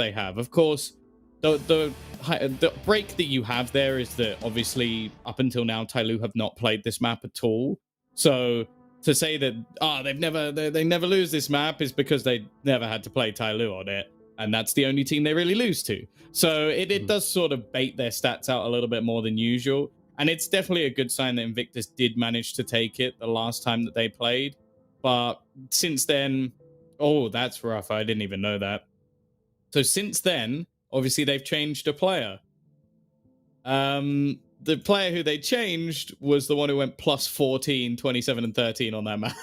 they have. Of course, the break that you have there is that obviously up until now Tyloo have not played this map at all. So to say that they never lose this map is because they never had to play Tyloo on it, and that's the only team they really lose to. So it does sort of bait their stats out a little bit more than usual, and it's definitely a good sign that Invictus did manage to take it the last time that they played. But since then, oh, that's rough. I didn't even know that. So since then, obviously they've changed a player. The player who they changed was the one who went plus 14, 27, and 13 on that map.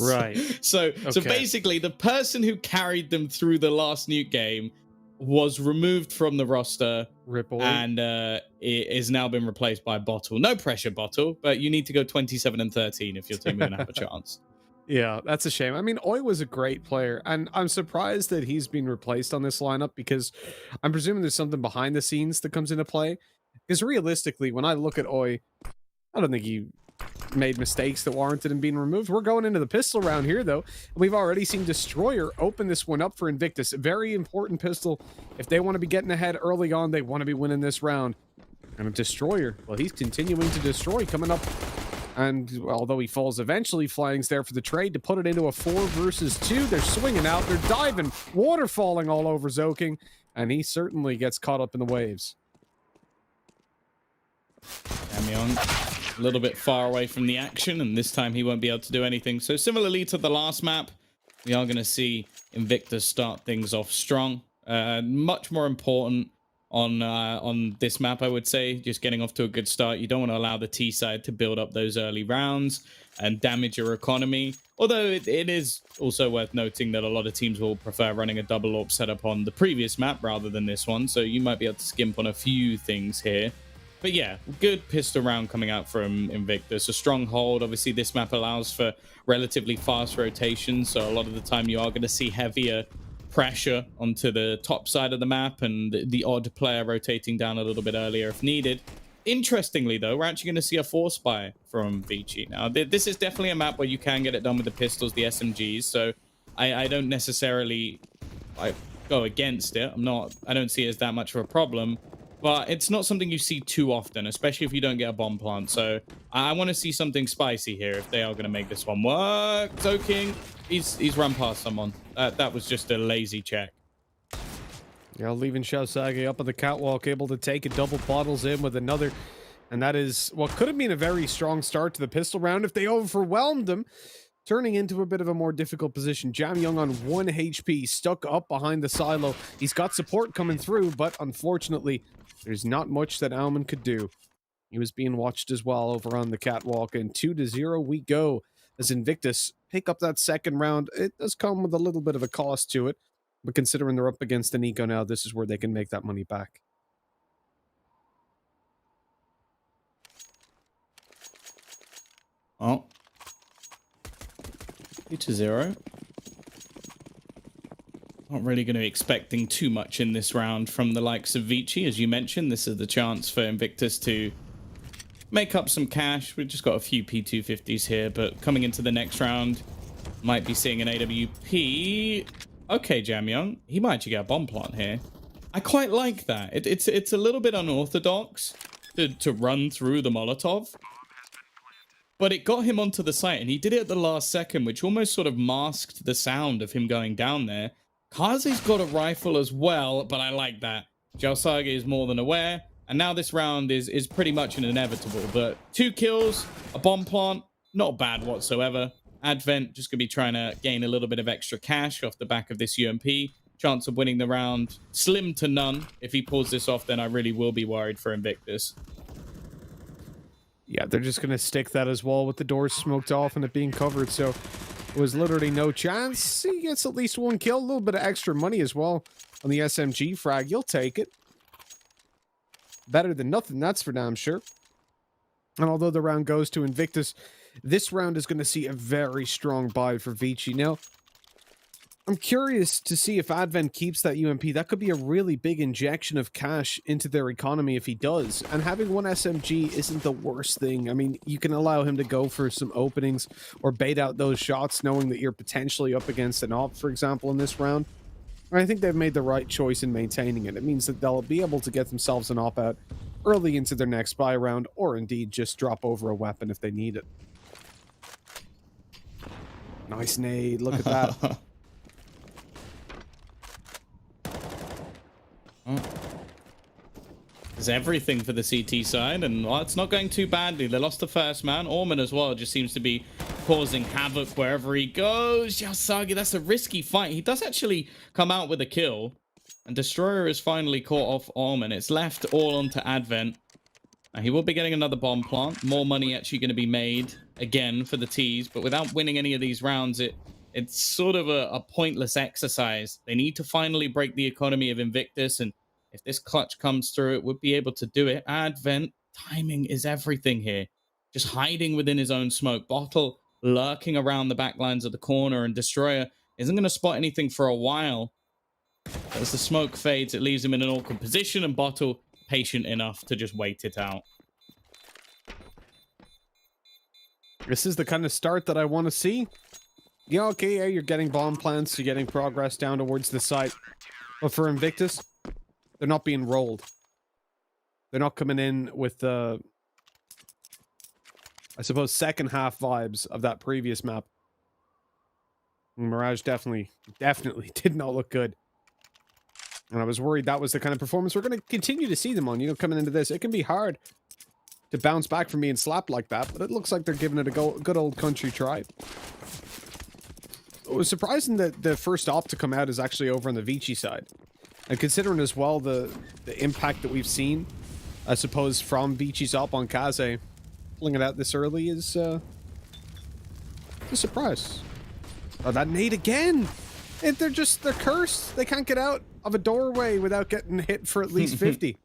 Right. So basically, the person who carried them through the last nuke game was removed from the roster. Ripple. And it is now been replaced by Bottle. No pressure, Bottle, but you need to go 27 and 13 if your team is going to have a chance. Yeah, that's a shame. I mean, Oi was a great player, and I'm surprised that he's been replaced on this lineup because I'm presuming there's something behind the scenes that comes into play. Because realistically, when I look at Oi, I don't think he made mistakes that warranted him being removed. We're going into the pistol round here, though. We've already seen Destroyer open this one up for Invictus. A very important pistol. If they want to be getting ahead early on, they want to be winning this round. And a Destroyer, well, he's continuing to destroy, coming up. And although he falls eventually, Flying's there for the trade to put it into a 4 versus 2. They're swinging out, they're diving, water falling all over Zoking, and he certainly gets caught up in the waves. Damyeon, a little bit far away from the action, and this time he won't be able to do anything. So similarly to the last map, we are going to see Invictus start things off strong. Much more important on this map, I would say, just getting off to a good start. You don't want to allow the T side to build up those early rounds and damage your economy. Although it is also worth noting that a lot of teams will prefer running a double AWP setup on the previous map rather than this one, so you might be able to skimp on a few things here. But yeah, good pistol round coming out from Invictus. A strong hold. Obviously, this map allows for relatively fast rotations, so a lot of the time you are going to see heavier pressure onto the top side of the map and the odd player rotating down a little bit earlier if needed. Interestingly, though, we're actually going to see a force buy from ViCi. Now, this is definitely a map where you can get it done with the pistols, the SMGs, so I don't necessarily go against it. I don't see it as that much of a problem, but it's not something you see too often, especially if you don't get a bomb plant. So I want to see something spicy here if they are going to make this one work. Zoking, he's run past someone. That was just a lazy check. Yeah, leaving Shosage up on the catwalk, able to take it, double bottles in with another. And that is what could have been a very strong start to the pistol round if they overwhelmed him, turning into a bit of a more difficult position. Jamyoung on 1 HP, stuck up behind the silo. He's got support coming through, but unfortunately, there's not much that Alman could do. He was being watched as well over on the catwalk, and 2-0 we go as Invictus pick up that second round. It does come with a little bit of a cost to it, but considering they're up against an Eco now, this is where they can make that money back. Oh. 2-0. Not really going to be expecting too much in this round from the likes of ViCi. As you mentioned, this is the chance for Invictus to make up some cash. We've just got a few P250s here, but coming into the next round, might be seeing an AWP. Okay, Jamyoung, he might actually get a bomb plant here. I quite like that. It's a little bit unorthodox to run through the Molotov, but it got him onto the site, and he did it at the last second, which almost sort of masked the sound of him going down there. Kaze's got a rifle as well, but I like that. Jalsage is more than aware, and now this round is pretty much an inevitable. But 2 kills, a bomb plant, not bad whatsoever. Advent just going to be trying to gain a little bit of extra cash off the back of this UMP. Chance of winning the round, slim to none. If he pulls this off, then I really will be worried for Invictus. Yeah, they're just going to stick that as well with the doors smoked off and it being covered, so it was literally no chance. He gets at least 1 kill, a little bit of extra money as well on the SMG frag. You'll take it. Better than nothing, that's for damn sure. And although the round goes to Invictus, this round is going to see a very strong buy for ViCi. Now, I'm curious to see if Advent keeps that UMP. That could be a really big injection of cash into their economy if he does. And having 1 SMG isn't the worst thing. I mean, you can allow him to go for some openings or bait out those shots knowing that you're potentially up against an AWP, for example, in this round. And I think they've made the right choice in maintaining it. It means that they'll be able to get themselves an op-out early into their next buy round, or indeed just drop over a weapon if they need it. Nice nade, look at that. There's everything for the CT side, and well, it's not going too badly. They lost the first man. Orman as well just seems to be causing havoc wherever he goes. Yasagi, that's a risky fight. He does actually come out with a kill, and Destroyer is finally caught off Orman. It's left all onto Advent. He will be getting another bomb plant. More money actually going to be made again for the T's, but without winning any of these rounds, it's sort of a pointless exercise. They need to finally break the economy of Invictus, and if this clutch comes through, it would be able to do it. Advent, timing is everything here. Just hiding within his own smoke. Bottle lurking around the back lines of the corner, and Destroyer isn't going to spot anything for a while. As the smoke fades, it leaves him in an awkward position, and Bottle patient enough to just wait it out. This is the kind of start that I want to see. Yeah, okay, yeah, you're getting bomb plants, you're getting progress down towards the site. But for Invictus, they're not being rolled. They're not coming in with the, I suppose, second half vibes of that previous map. Mirage definitely did not look good. And I was worried that was the kind of performance we're going to continue to see them on, coming into this. It can be hard to bounce back from being slapped like that, but it looks like they're giving it a good old country try. It was surprising that the first op to come out is actually over on the ViCi side. And considering as well the impact that we've seen, I suppose, from ViCi's op on Kaze, pulling it out this early is a surprise. Oh, that nade again! They're cursed. They can't get out of a doorway without getting hit for at least 50.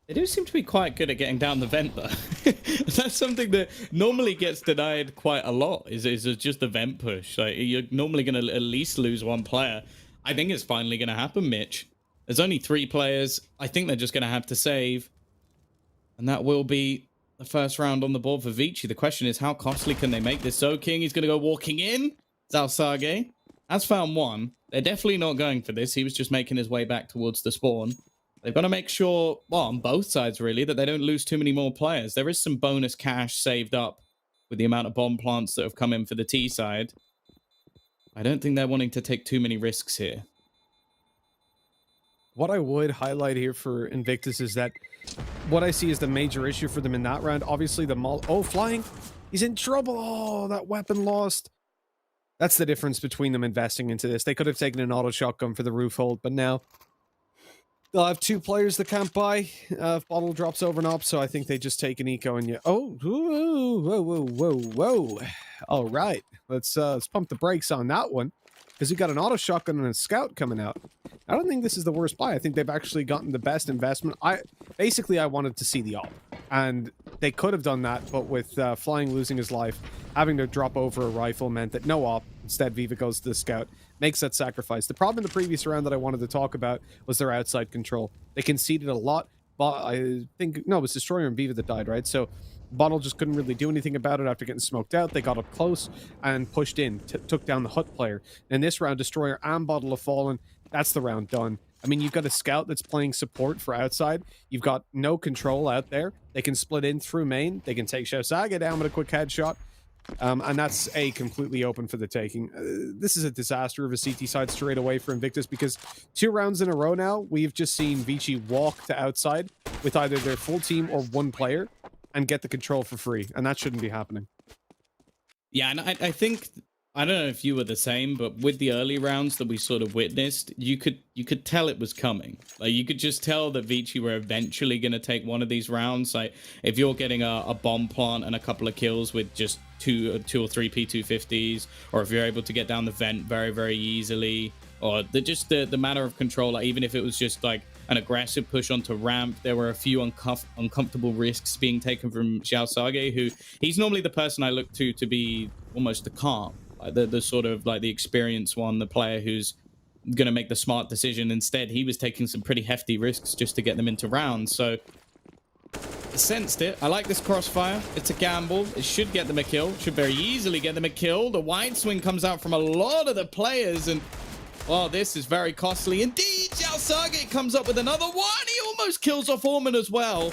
They do seem to be quite good at getting down the vent, though. That's something that normally gets denied quite a lot, is just the vent push. Like, you're normally going to at least lose one player. I think it's finally going to happen, Mitch. There's only 3 players. I think they're just going to have to save. And that will be the first round on the board for ViCi. The question is, how costly can they make this? So King, he's going to go walking in. Zalsage has found one. They're definitely not going for this. He was just making his way back towards the spawn. They've got to make sure, well, on both sides, really, that they don't lose too many more players. There is some bonus cash saved up with the amount of bomb plants that have come in for the T side. I don't think they're wanting to take too many risks here. What I would highlight here for Invictus is that what I see is the major issue for them in that round. Obviously, the Oh, flying. He's in trouble. Oh, that weapon lost. That's the difference between them investing into this. They could have taken an auto shotgun for the roof hold, but now they'll have 2 players that can't buy if Bottle drops over and up, so I think they just take an eco and you... Oh, whoa. All right, let's pump the brakes on that one, because we got an auto shotgun and a scout coming out. I don't think this is the worst buy. I think they've actually gotten the best investment. I wanted to see the op, and they could have done that, but with Flying losing his life, having to drop over a rifle meant that no op. Instead, Viva goes to the scout, makes that sacrifice. The problem in the previous round that I wanted to talk about was their outside control. They conceded a lot, but I think, no, it was Destroyer and Viva that died, right? So Bottle just couldn't really do anything about it after getting smoked out. They got up close and pushed in, took down the hut player. In this round, Destroyer and Bottle have fallen. That's the round done. I mean, you've got a scout that's playing support for outside. You've got no control out there. They can split in through main. They can take Shousaga down with a quick headshot. And that's completely open for the taking. This is a disaster of a CT side straight away for Invictus, because 2 rounds in a row now, we've just seen ViCi walk to outside with either their full team or 1 player and get the control for free. And that shouldn't be happening. Yeah, and I think, I don't know if you were the same, but with the early rounds that we sort of witnessed, you could tell it was coming. Like, you could just tell that ViCi were eventually going to take one of these rounds. Like, if you're getting a bomb plant and a couple of kills with just two or three P250s, or if you're able to get down the vent very, very easily, or the matter of control, like, even if it was just like an aggressive push onto ramp, there were a few uncomfortable risks being taken from Xiaosage, who he's normally the person I look to be almost the calm, like the sort of like the experienced one, the player who's going to make the smart decision. Instead, he was taking some pretty hefty risks just to get them into rounds. So Sensed it. I like this crossfire. It's a gamble. It should get them a kill. Should very easily get them a kill. The wide swing comes out from a lot of the players, and well, this is very costly indeed. Jalsage comes up with another one. He almost kills off Orman as well.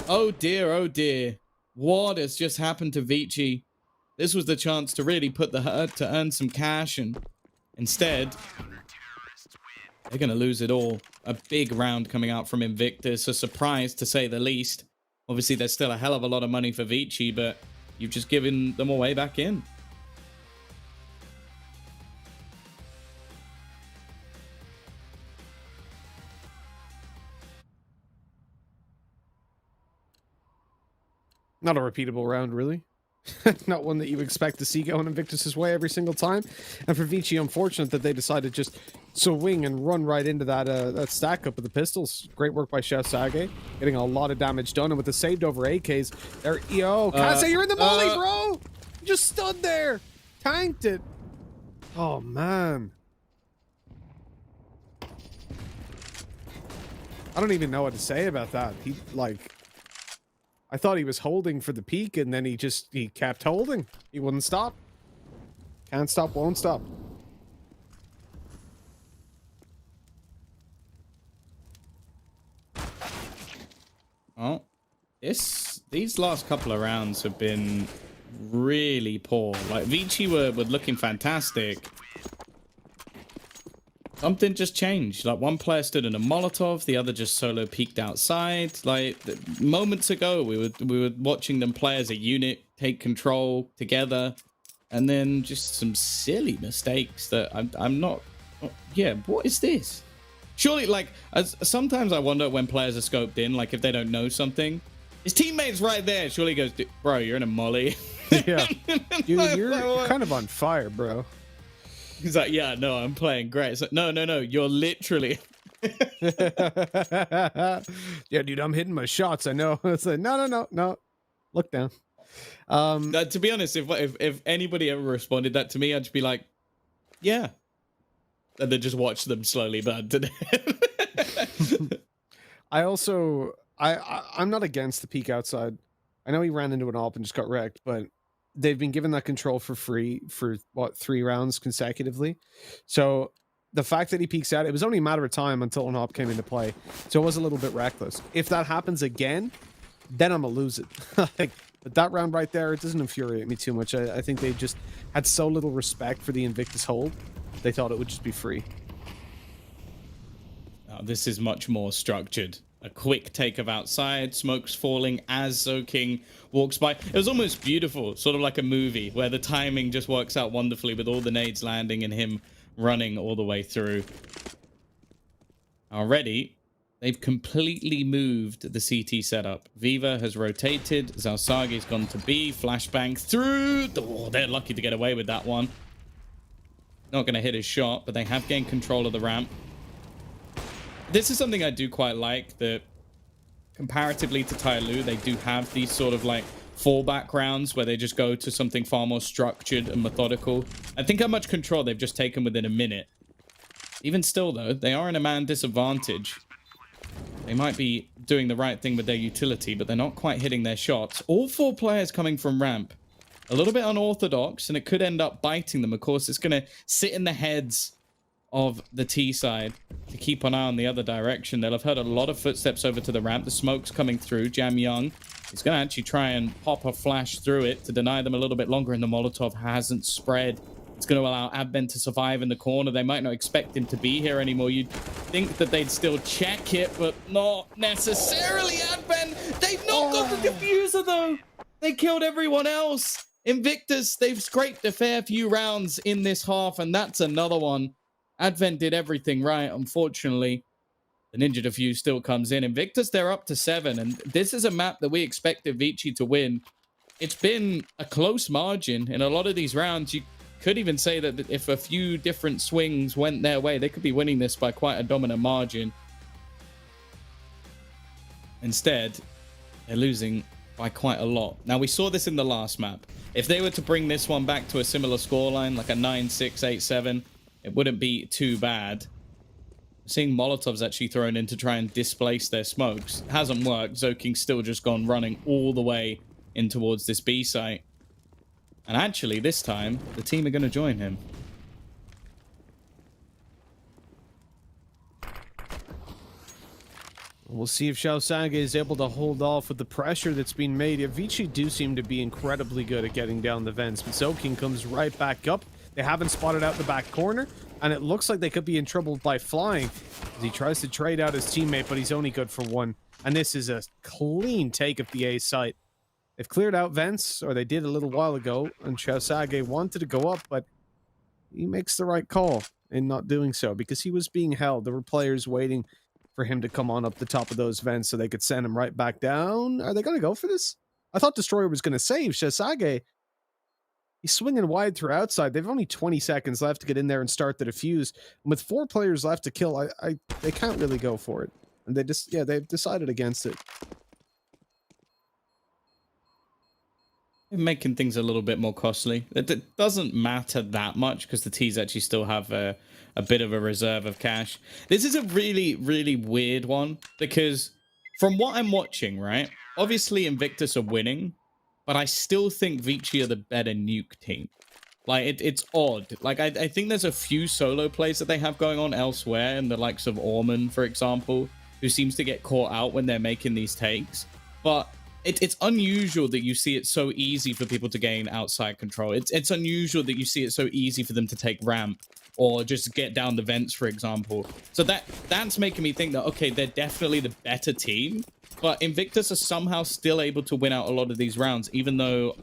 Oh dear, oh dear. What has just happened to ViCi? This was the chance to really put the hurt to earn some cash, and instead they're going to lose it all. A big round coming out from Invictus. A surprise, to say the least. Obviously, there's still a hell of a lot of money for ViCi, but you've just given them away back in. Not a repeatable round, really. Not one that you expect to see going Invictus's way every single time. And for ViCi, unfortunate that they decided just swing and run right into that stack up of the pistols. Great work by Jalsage, getting a lot of damage done. And with the saved over AKs, there. Yo, Kaze, you're in the molly, bro. You just stood there, tanked it. Oh man, I don't even know what to say about that. He like. I thought he was holding for the peak, and then he kept holding. He wouldn't stop. Can't stop, won't stop. Well, these last couple of rounds have been really poor. Like, ViCi were looking fantastic. Something just changed. Like, one player stood in a Molotov, the other just solo peeked outside. Like, moments ago, we were watching them play as a unit, take control together, and then just some silly mistakes that I'm not. Yeah, what is this? Surely, like, sometimes I wonder when players are scoped in, like if they don't know something. His teammate's right there. Surely he goes, bro, you're in a molly. Yeah, dude, you're kind of on fire, bro. He's like, yeah, no, I'm playing great. It's like, no, you're literally. Yeah, dude, I'm hitting my shots. I know. It's like, no. Look down. To be honest, if anybody ever responded that to me, I'd just be like, yeah. And then just watch them slowly burn to death. I'm not against the peak outside. I know he ran into an AWP and just got wrecked, but they've been given that control for free for what, 3 rounds consecutively. So the fact that he peeks out, it was only a matter of time until an AWP came into play. So it was a little bit reckless. If that happens again, then I'm gonna lose it. Like, but that round right there, it doesn't infuriate me too much. I think they just had so little respect for the Invictus hold. They thought it would just be free. Oh, this is much more structured. A quick take of outside, smoke's falling as Zoking walks by. It was almost beautiful, sort of like a movie, where the timing just works out wonderfully with all the nades landing and him running all the way through. Already, they've completely moved the CT setup. Viva has rotated, Jalsage's gone to B, flashbang through. Oh, they're lucky to get away with that one. Not going to hit his shot, but they have gained control of the ramp. This is something I do quite like, that comparatively to Tyloo, they do have these sort of like fallback rounds where they just go to something far more structured and methodical. I think how much control they've just taken within a minute. Even still, though, they are in a man disadvantage. They might be doing the right thing with their utility, but they're not quite hitting their shots. All 4 players coming from ramp. A little bit unorthodox, and it could end up biting them. Of course, it's going to sit in the heads of the T side to keep an eye on the other direction. They'll have heard a lot of footsteps over to the ramp. The smoke's coming through. Jam Young is going to actually try and pop a flash through it to deny them a little bit longer, and the Molotov hasn't spread. It's going to allow Advent to survive in the corner. They might not expect him to be here anymore. You'd think that they'd still check it, but not necessarily. Advent, they've not got the diffuser, though. They killed everyone else. Invictus, they've scraped a fair few rounds in this half, and that's another one. Advent did everything right, unfortunately. The Ninja Diffuse still comes in. Invictus, they're up to 7, and this is a map that we expected ViCi to win. It's been a close margin in a lot of these rounds. You could even say that if a few different swings went their way, they could be winning this by quite a dominant margin. Instead, they're losing by quite a lot. Now, we saw this in the last map. If they were to bring this one back to a similar scoreline, like a 9-6, 8-7, it wouldn't be too bad. Seeing Molotovs actually thrown in to try and displace their smokes. Hasn't worked. Zoking's still just gone running all the way in towards this B site. And actually, this time, the team are going to join him. We'll see if Xiaosage is able to hold off with the pressure that's being made. Yeah, ViCi do seem to be incredibly good at getting down the vents, but Zoking comes right back up. They haven't spotted out the back corner, and it looks like they could be in trouble by flying as he tries to trade out his teammate, but he's only good for one. And this is a clean take of the A site. They've cleared out vents, or they did a little while ago, and Xiaosage wanted to go up, but he makes the right call in not doing so because he was being held. There were players waiting for him to come on up the top of those vents so they could send him right back down. Are they going to go for this? I thought Destroyer was going to save Xiaosage. He's swinging wide through outside. They've only 20 seconds left to get in there and start the defuse. And with 4 players left to kill, they can't really go for it. And they just, yeah, they've decided against it. Making things a little bit more costly. It doesn't matter that much because the T's actually still have a bit of a reserve of cash. This is a really, really weird one because from what I'm watching, right, obviously Invictus are winning, but I still think ViCi are the better nuke team. Like, it's odd. Like, I think there's a few solo plays that they have going on elsewhere, in the likes of Orman, for example, who seems to get caught out when they're making these takes. But it's unusual that you see it so easy for people to gain outside control. It's unusual that you see it so easy for them to take ramp or just get down the vents, for example. So that's making me think that, okay, they're definitely the better team, but Invictus are somehow still able to win out a lot of these rounds, even though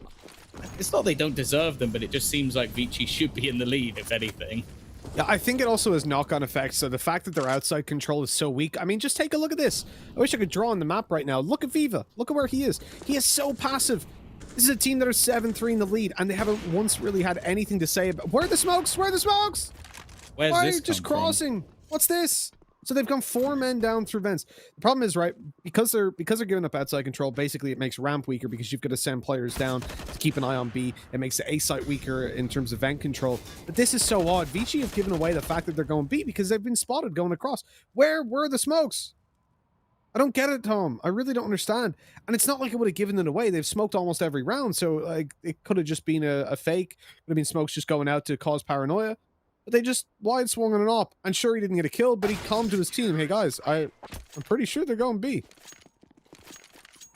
it's not they don't deserve them, but it just seems like ViCi should be in the lead, if anything. Yeah, I think it also has knock-on effects. So the fact that their outside control is so weak. I mean, just take a look at this. I wish I could draw on the map right now. Look at Viva. Look at where he is. He is so passive. This is a team that are 7-3 in the lead, and they haven't once really had anything to say about... Where are the smokes? Where are the smokes? Where's Why this are you just come from? crossing? What's this? So they've gone 4 men down through vents. The problem is, right, because they're giving up outside control, basically it makes ramp weaker because you've got to send players down to keep an eye on B. It makes the A site weaker in terms of vent control. But this is so odd. ViCi have given away the fact that they're going B because they've been spotted going across. Where were the smokes? I don't get it, Tom. I really don't understand. And it's not like it would have given it away. They've smoked almost every round, so like it could have just been a fake. It could have been smokes just going out to cause paranoia. But they just wide swung on an op. And sure, he didn't get a kill, but he calmed to his team. Hey, guys, I'm pretty sure they're going B.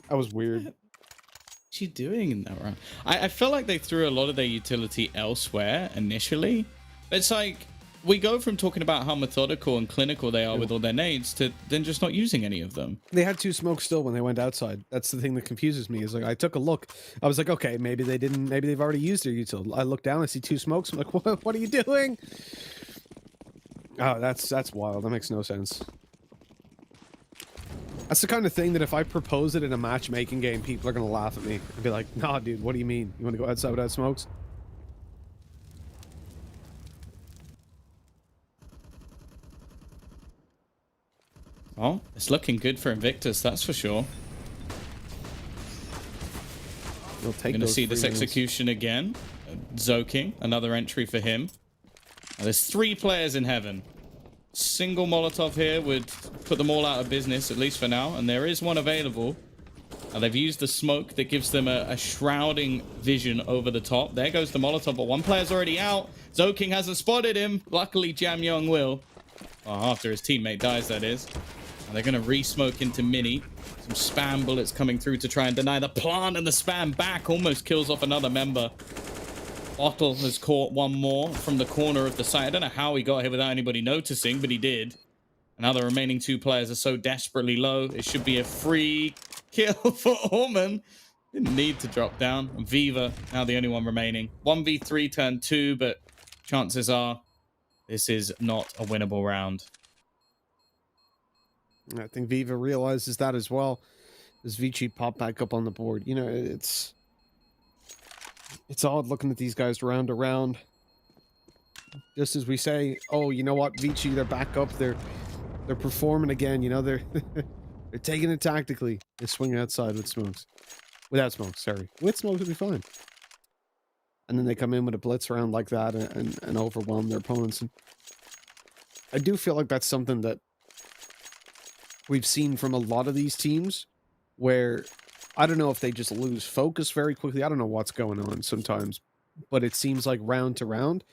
That was weird. What's he doing in that round? I feel like they threw a lot of their utility elsewhere initially. It's like, we go from talking about how methodical and clinical they are with all their nades to then just not using any of them. They had 2 smokes still when they went outside. That's the thing that confuses me. Is like I took a look. I was like, okay, maybe they didn't. Maybe they've already used their util. I look down. I see 2 smokes. I'm like, what are you doing? Oh, that's wild. That makes no sense. That's the kind of thing that if I propose it in a matchmaking game, people are gonna laugh at me and be like, "Nah, dude, what do you mean? You want to go outside without smokes?" Well, it's looking good for Invictus, that's for sure. We'll take Going to those see this free wins. execution again. Zoking, another entry for him. Now, there's 3 players in heaven. Single Molotov here would put them all out of business, at least for now. And there is one available. Now, they've used the smoke that gives them a shrouding vision over the top. There goes the Molotov, but one player's already out. Zoking hasn't spotted him. Luckily, Jam Young will. Well, after his teammate dies, that is. And they're going to re-smoke into Mini. Some spam bullets coming through to try and deny the plant, and the spam back almost kills off another member. Bottle has caught one more from the corner of the site. I don't know how he got here without anybody noticing, but he did. And now the remaining 2 players are so desperately low. It should be a free kill for Orman. Didn't need to drop down. And Viva, now the only one remaining. 1v3 turn 2, but chances are this is not a winnable round. I think Viva realizes that as well as ViCi pop back up on the board. You know, it's odd looking at these guys round to round. Just as we say, oh, you know what, ViCi, they're back up. They're performing again. You know, they're they're taking it tactically. They swing outside with smokes. Without smokes, sorry. With smokes would be fine. And then they come in with a blitz round like that and overwhelm their opponents. And I do feel like that's something that we've seen from a lot of these teams where I don't know if they just lose focus very quickly. I don't know what's going on sometimes, but it seems like round to round,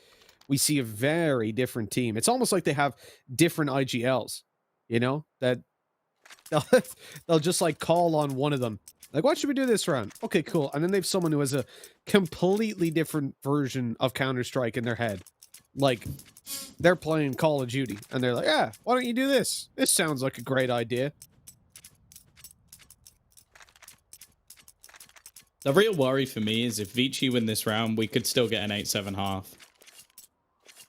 we see a very different team. It's almost like they have different IGLs, you know, that they'll, they'll just like call on one of them. Like, what should we do this round? Okay, cool. And then they have someone who has a completely different version of Counter-Strike in their head. Like, they're playing Call of Duty, and they're like, yeah, why don't you do this? This sounds like a great idea. The real worry for me is if ViCi win this round, we could still get an 8-7 half.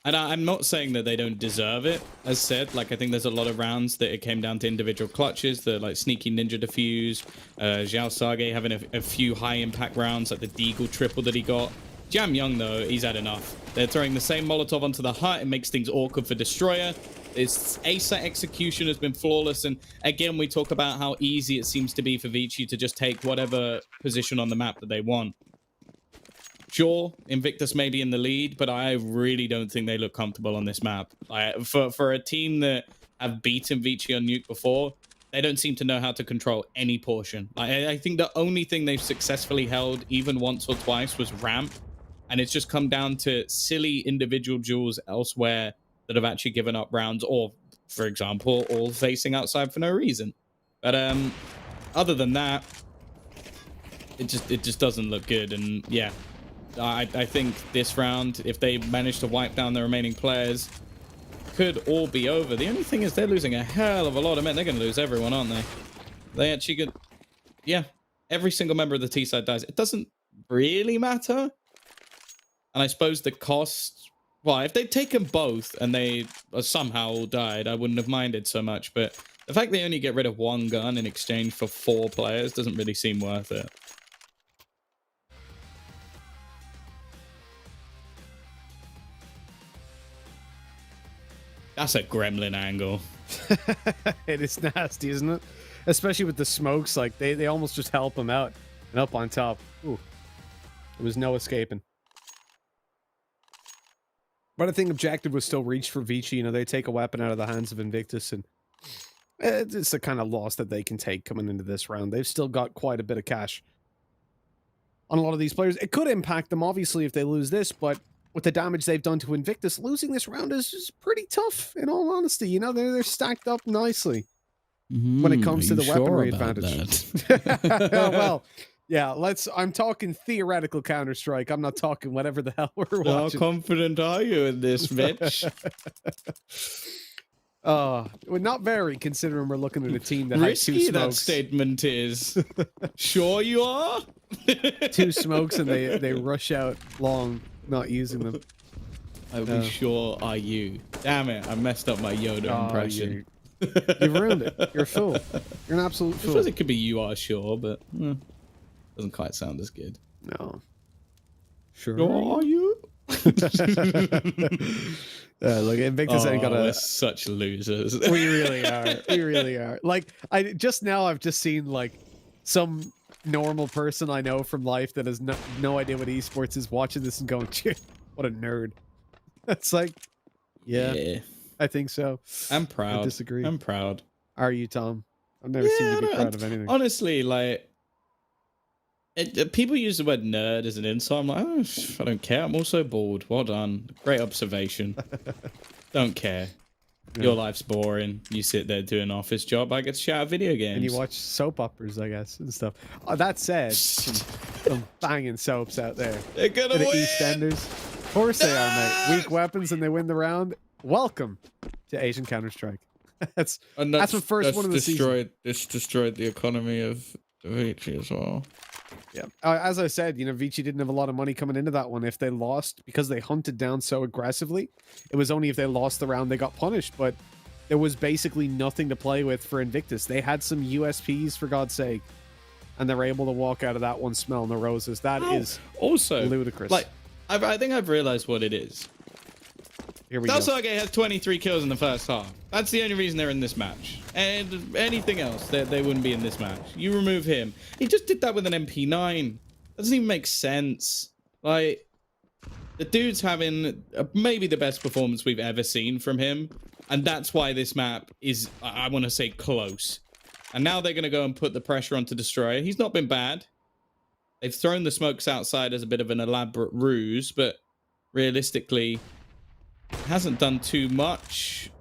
And I'm not saying that they don't deserve it, as said. Like, I think there's a lot of rounds that it came down to individual clutches, the like sneaky ninja defuse, Xiao Sage having a few high-impact rounds, like the Deagle triple that he got. Jam Young, though, he's had enough. They're throwing the same Molotov onto the hut. It makes things awkward for Destroyer. Its ASAT execution has been flawless. And again, we talk about how easy it seems to be for ViCi to just take whatever position on the map that they want. Sure, Invictus may be in the lead, but I really don't think they look comfortable on this map. For a team that have beaten ViCi on Nuke before, they don't seem to know how to control any portion. I think the only thing they've successfully held, even once or twice, was ramp. And it's just come down to silly individual duels elsewhere that have actually given up rounds, or, for example, all facing outside for no reason. But other than that, it just doesn't look good. And yeah, I think this round, if they manage to wipe down the remaining players, could all be over. The only thing is they're losing a hell of a lot of men. They're going to lose everyone, aren't they? They actually could, yeah, every single member of the T side dies. It doesn't really matter. And I suppose the cost, well, if they'd taken both and they somehow all died, I wouldn't have minded so much. But the fact they only get rid of one gun in exchange for 4 players doesn't really seem worth it. That's a gremlin angle. It is nasty, isn't it? Especially with the smokes, like they almost just help him out. And up on top, ooh, there was no escaping. But I think objective was still reached for ViCi. You know, they take a weapon out of the hands of Invictus, and it's the kind of loss that they can take coming into this round. They've still got quite a bit of cash on a lot of these players. It could impact them, obviously, if they lose this, but with the damage they've done to Invictus, losing this round is just pretty tough, in all honesty. You know, they're stacked up nicely when it comes to the weaponry advantage. Well, yeah, I'm talking theoretical Counter-Strike. I'm not talking whatever the hell we're watching. How confident are you in this, Mitch? Well, not very, considering we're looking at a team that has 2 smokes. That statement is. Sure you are? 2 smokes and they rush out long, not using them. I'll be sure are you. Damn it, I messed up my Yoda impression. You've ruined it. You're a fool. You're an absolute fool. I suppose it could be you are sure, but doesn't quite sound as good. No. Sure are you? Look, Invictus ain't got we're such losers. We really are. We really are. Like, I've just seen like some normal person I know from life that has no idea what esports is watching this and going, what a nerd. It's like, yeah, I think so. I'm proud. I disagree. I'm proud. Are you, Tom? I've never seen you be proud of anything. Honestly, like, people use the word nerd as an insult. I'm like, oh, I don't care. I'm also bored. Well done. Great observation. Don't care. Yeah. Your life's boring. You sit there doing an office job. I get to shout out video games. And you watch soap operas, I guess, and stuff. That said, some banging soaps out there. They're gonna win. The EastEnders. Of course they are, mate. Weak weapons and they win the round. Welcome to Asian Counter-Strike. That's what first one of the season. It's destroyed the economy of ViCi as well. Yeah, as I said, you know, ViCi didn't have a lot of money coming into that one. If they lost, because they hunted down so aggressively, it was only if they lost the round they got punished. But there was basically nothing to play with for Invictus. They had some USPs, for God's sake, and they were able to walk out of that one smelling the roses. That is also ludicrous. Like, I think I've realized what it is. Here we go. Dalsage has 23 kills in the first half. That's the only reason they're in this match. And anything else, they wouldn't be in this match. You remove him. He just did that with an MP9. That doesn't even make sense. Like, the dude's having maybe the best performance we've ever seen from him. And that's why this map is, I want to say, close. And now they're going to go and put the pressure onto Destroyer. He's not been bad. They've thrown the smokes outside as a bit of an elaborate ruse, but realistically, hasn't done too much.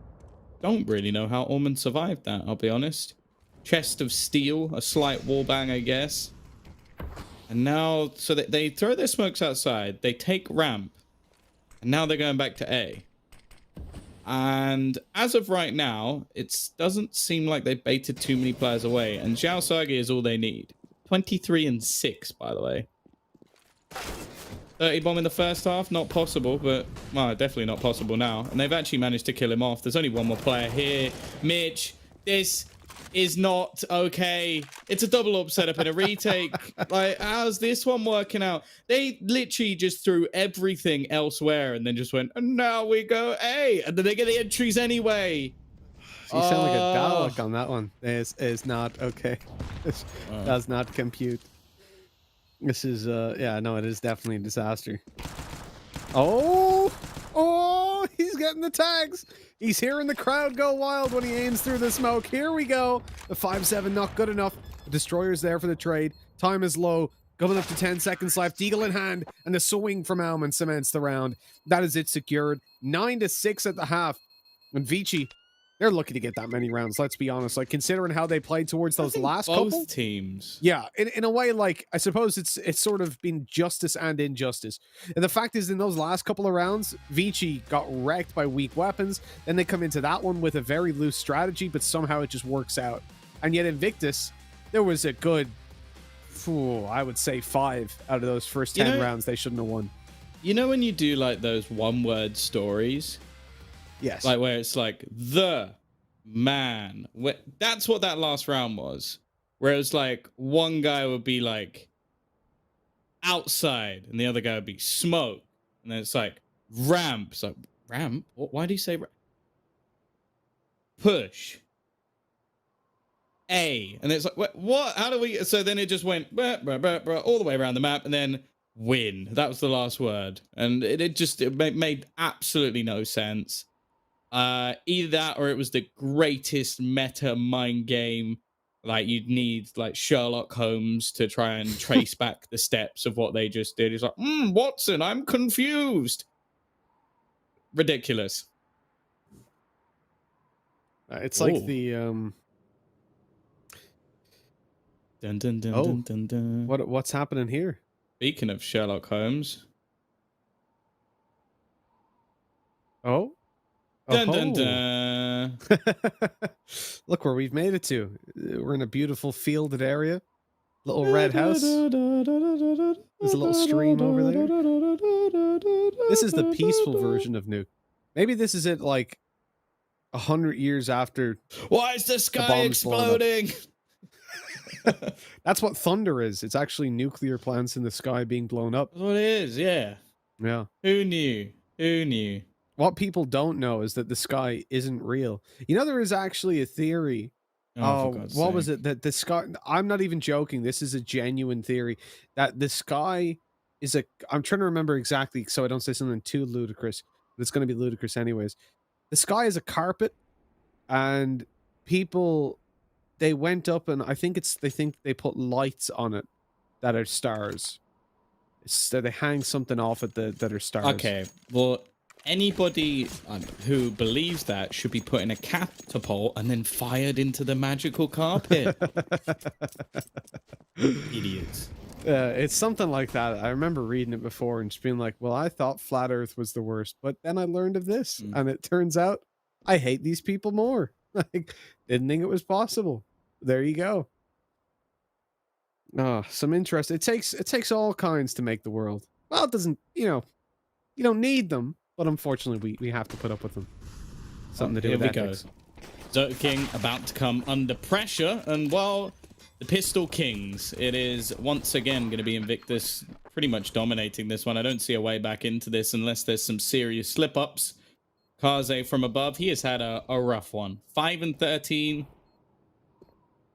Don't really know how Ormond survived that, I'll be honest. Chest of steel, a slight wallbang, I guess. And now, so they throw their smokes outside. They take ramp. And now they're going back to A. And as of right now, it doesn't seem like they've baited too many players away. And Xiao Sagi is all they need. 23 and 6, by the way. 30 bomb in the first half, not possible, but, well, definitely not possible now. And they've actually managed to kill him off. There's only one more player here. Mitch, this is not okay. It's a double up setup and a retake. Like, how's this one working out? They literally just threw everything elsewhere and then just went, and now we go A. And then they get the entries anyway. You sound like a Dalek on that one. Is not okay. This does not compute. This is, yeah, no, it is definitely a disaster. Oh, he's getting the tags. He's hearing the crowd go wild when he aims through the smoke. Here we go. The 5-7 not good enough. The Destroyer's there for the trade. Time is low. Coming up to 10 seconds left. Deagle in hand. And the swing from Alman cements the round. That is it secured. 9-6 at the half. And ViCi, they're lucky to get that many rounds, let's be honest. Like, considering how they played towards those last couple. Both teams. Yeah, in a way, like, I suppose it's sort of been justice and injustice. And the fact is, in those last couple of rounds, ViCi got wrecked by weak weapons. Then they come into that one with a very loose strategy, but somehow it just works out. And yet Invictus, there was a good, I would say 5 out of those first 10 rounds they shouldn't have won. You know when you do, like, those one-word stories? Yes. Like, where it's like, the man. That's what that last round was. Where it was like, one guy would be like, outside, and the other guy would be smoke. And then it's like, ramp. It's like, ramp? Why do you say ramp? Push. A. And it's like, what? How do we? So then it just went all the way around the map, and then win. That was the last word. And it made absolutely no sense. Either that or it was the greatest meta mind game. Like, you'd need like Sherlock Holmes to try and trace back the steps of what they just did. It's like, Watson, I'm confused. Ridiculous. It's like the dun, dun, dun, dun, dun, dun. What's happening here? Speaking of Sherlock Holmes. Oh. Dun, dun, dun. Look where we've made it to. We're in a beautiful fielded area. Little red house. There's a little stream over there. This is the peaceful version of Nuke. Maybe this is it, like 100 years after. Why is the sky exploding? That's what thunder is. It's actually nuclear plants in the sky being blown up. That's what it is, yeah. Yeah. Who knew? Who knew? What people don't know is that the sky isn't real. You know, there is actually a theory. What was it? That the sky, I'm not even joking. This is a genuine theory that the sky is I'm trying to remember exactly so I don't say something too ludicrous, but it's going to be ludicrous anyways. The sky is a carpet, and people, they went up and they think they put lights on it that are stars. So they hang something off it that are stars. Okay, well, anybody who believes that should be put in a catapult and then fired into the magical carpet. Idiots. It's something like that. I remember reading it before and just being like, well, I thought flat earth was the worst, but then I learned of this and it turns out I hate these people more. Like, didn't think it was possible. There you go. Some interest. It takes all kinds to make the world. Well, it doesn't, you don't need them. But unfortunately, we have to put up with them. Something to do with ethics. Here we go. King about to come under pressure. And, well, the Pistol Kings. It is once again going to be Invictus pretty much dominating this one. I don't see a way back into this unless there's some serious slip-ups. Kaze from above. He has had a rough one. 5-13.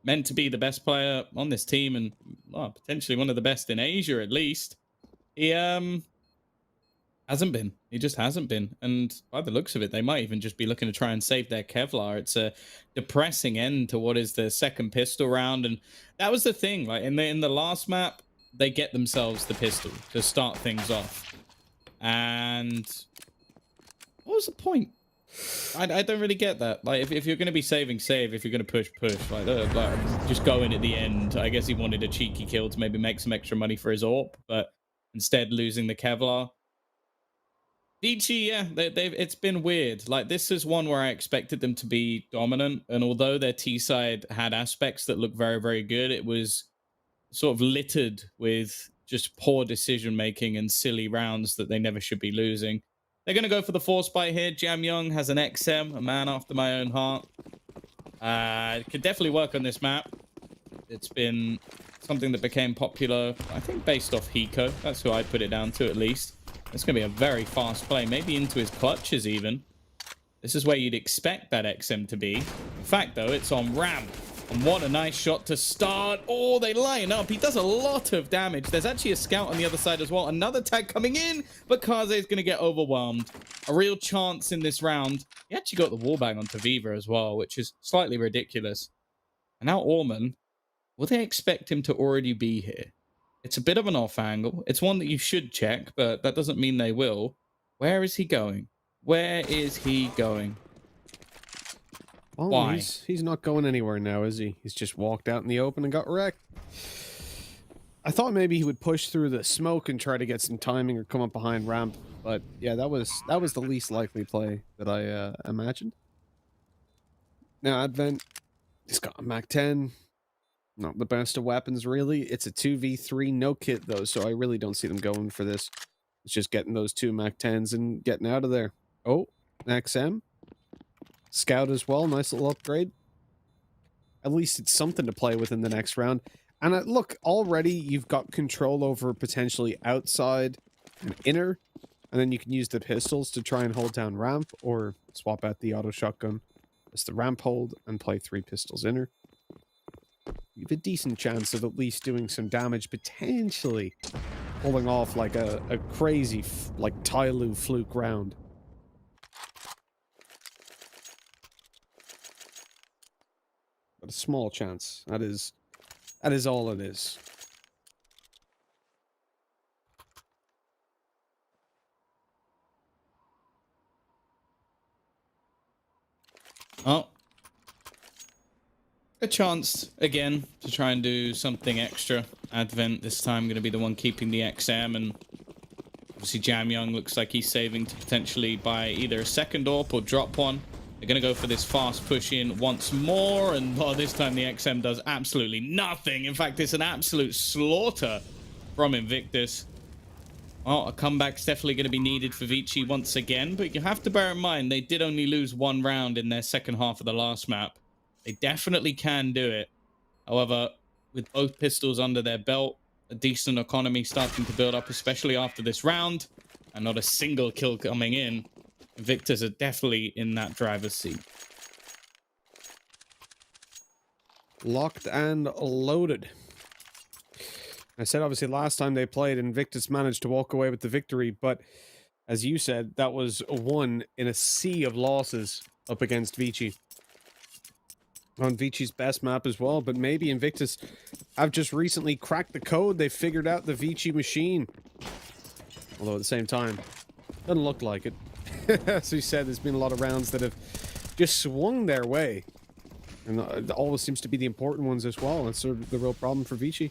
Meant to be the best player on this team and, well, potentially one of the best in Asia, at least. He, Hasn't been. He just hasn't been. And by the looks of it, they might even just be looking to try and save their Kevlar. It's a depressing end to what is the second pistol round. And that was the thing. Like in the last map, they get themselves the pistol to start things off. And what was the point? I don't really get that. Like, if you're going to be saving, save. If you're going to push, push. Like, just go in at the end. I guess he wanted a cheeky kill to maybe make some extra money for his AWP, but instead losing the Kevlar. ViCi, yeah, it's been weird. Like, this is one where I expected them to be dominant, and although their T side had aspects that looked very, very good, it was sort of littered with just poor decision making and silly rounds that they never should be losing. They're going to go for the force buy here. Jam Young has an XM, a man after my own heart. Could definitely work on this map. It's been something that became popular, I think, based off Hiko. That's who I put it down to, at least. It's going to be a very fast play, maybe into his clutches even. This is where you'd expect that XM to be. In fact, though, it's on ramp. And what a nice shot to start. Oh, they line up. He does a lot of damage. There's actually a scout on the other side as well. Another tag coming in, but Kaze is going to get overwhelmed. A real chance in this round. He actually got the wallbang onto Viva as well, which is slightly ridiculous. And now Orman, will they expect him to already be here? It's a bit of an off angle. It's one that you should check, but that doesn't mean they will. Where is he going? Where is he going? Well, why? He's not going anywhere now, is he? He's just walked out in the open and got wrecked. I thought maybe he would push through the smoke and try to get some timing or come up behind ramp, but yeah, that was the least likely play that I imagined. Now Advent, he's got a Mac 10. Not the best of weapons, really. It's a 2v3 no kit, though, so I really don't see them going for this. It's just getting those 2 Mac 10s and getting out of there. Oh, XM. Scout as well. Nice little upgrade. At least it's something to play with in the next round. And look, already you've got control over potentially outside and inner. And then you can use the pistols to try and hold down ramp or swap out the auto shotgun as the ramp hold and play 3 pistols inner. You have a decent chance of at least doing some damage, potentially pulling off like a crazy, like, Tyloo fluke round. But a small chance. That is all it is. Oh. A chance, again, to try and do something extra. Advent, this time, going to be the one keeping the XM, and obviously Jam Young looks like he's saving to potentially buy either a second AWP or drop one. They're going to go for this fast push in once more, and this time the XM does absolutely nothing. In fact, it's an absolute slaughter from Invictus. Well, a comeback's definitely going to be needed for ViCi once again, but you have to bear in mind they did only lose 1 round in their second half of the last map. They definitely can do it. However, with both pistols under their belt, a decent economy starting to build up, especially after this round, and not a single kill coming in, Invictus are definitely in that driver's seat. Locked and loaded. I said, obviously, last time they played, Invictus managed to walk away with the victory, but as you said, that was a 1 in a sea of losses up against ViCi. On ViCi's best map as well, but maybe Invictus have just recently cracked the code. They figured out the ViCi machine. Although at the same time, doesn't look like it. As we said, there's been a lot of rounds that have just swung their way. And it always seems to be the important ones as well. That's sort of the real problem for ViCi.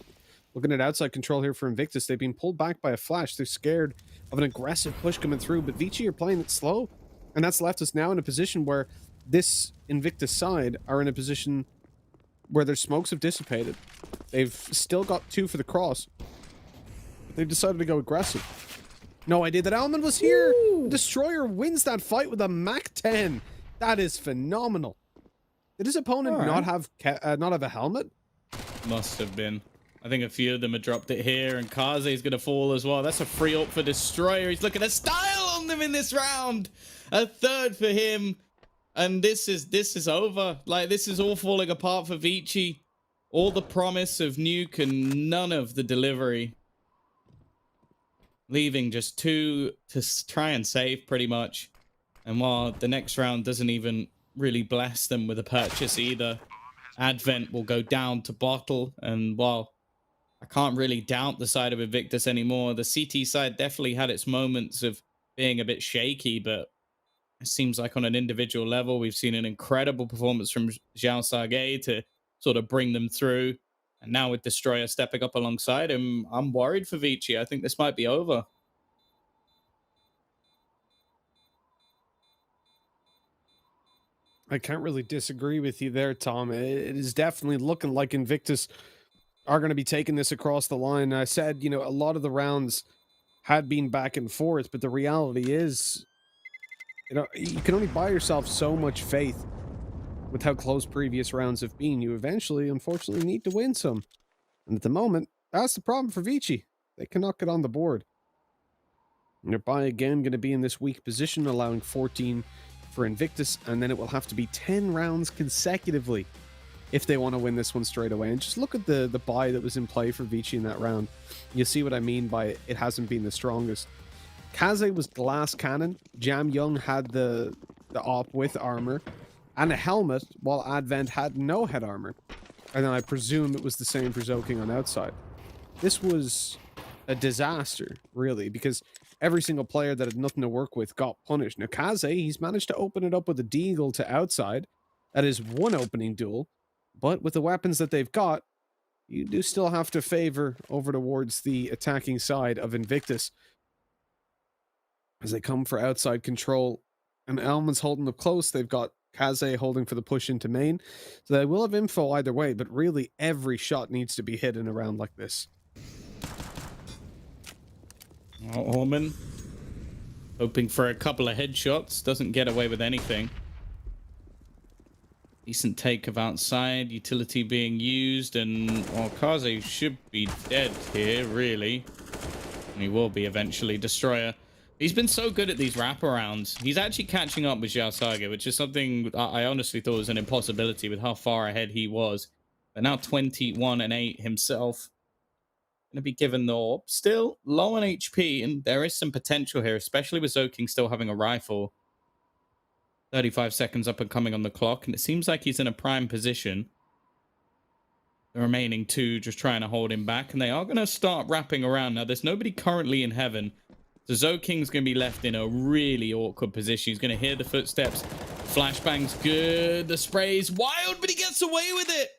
Looking at outside control here for Invictus, they've been pulled back by a flash. They're scared of an aggressive push coming through, but ViCi are playing it slow. And that's left us now in a position where this Invictus side are in a position where their smokes have dissipated. They've still got 2 for the cross, but they've decided to go aggressive. No idea that Alman was here. Destroyer wins that fight with a Mac 10. That is phenomenal. Did his opponent not have a helmet? Must have been. I think a few of them have dropped it here, and Kaze is going to fall as well. That's a free ult for Destroyer. He's looking at style on them in this round. A 3rd for him. And this is over. Like, this is all falling apart for ViCi. All the promise of nuke and none of the delivery. leaving just two to try and save pretty much. And while the next round doesn't even really bless them with a purchase either, Advent will go down to bottle. And while I can't really doubt the side of Invictus anymore, the CT side definitely had its moments of being a bit shaky, but it seems like on an individual level, we've seen an incredible performance from Xiao Sage to sort of bring them through. And now with Destroyer stepping up alongside him, I'm worried for ViCi. I think this might be over. I can't really disagree with you there, Tom. It is definitely looking like Invictus are going to be taking this across the line. I said, a lot of the rounds had been back and forth, but the reality is, you can only buy yourself so much faith with how close previous rounds have been. You eventually, unfortunately, need to win some. And at the moment, that's the problem for ViCi. They cannot get on the board. And their buy again going to be in this weak position, allowing 14 for Invictus, and then it will have to be 10 rounds consecutively if they want to win this one straight away. And just look at the buy that was in play for ViCi in that round. You see what I mean by it hasn't been the strongest. Kaze was glass cannon. Jam Young had the op with armor and a helmet, while Advent had no head armor. And then I presume it was the same for Zoking on outside. This was a disaster, really, because every single player that had nothing to work with got punished. Now, Kaze, he's managed to open it up with a deagle to outside. That is one opening duel. But with the weapons that they've got, you do still have to favor over towards the attacking side of Invictus as they come for outside control. And Elman's holding up close. They've got Kaze holding for the push into main. So they will have info either way, but really every shot needs to be hit in a round like this. Orman hoping for a couple of headshots. Doesn't get away with anything. Decent take of outside. Utility being used. And Kaze should be dead here, really. And he will be eventually. Destroyer. He's been so good at these wraparounds. He's actually catching up with Xiao Sage, which is something I honestly thought was an impossibility with how far ahead he was. But now 21-8 himself. Going to be given the orb. Still low on HP, and there is some potential here, especially with Zoking still having a rifle. 35 seconds up and coming on the clock, and it seems like he's in a prime position. The remaining two just trying to hold him back, and they are going to start wrapping around. Now, there's nobody currently in heaven. So Zoking's going to be left in a really awkward position. He's going to hear the footsteps. Flashbang's good. The spray's wild, but he gets away with it.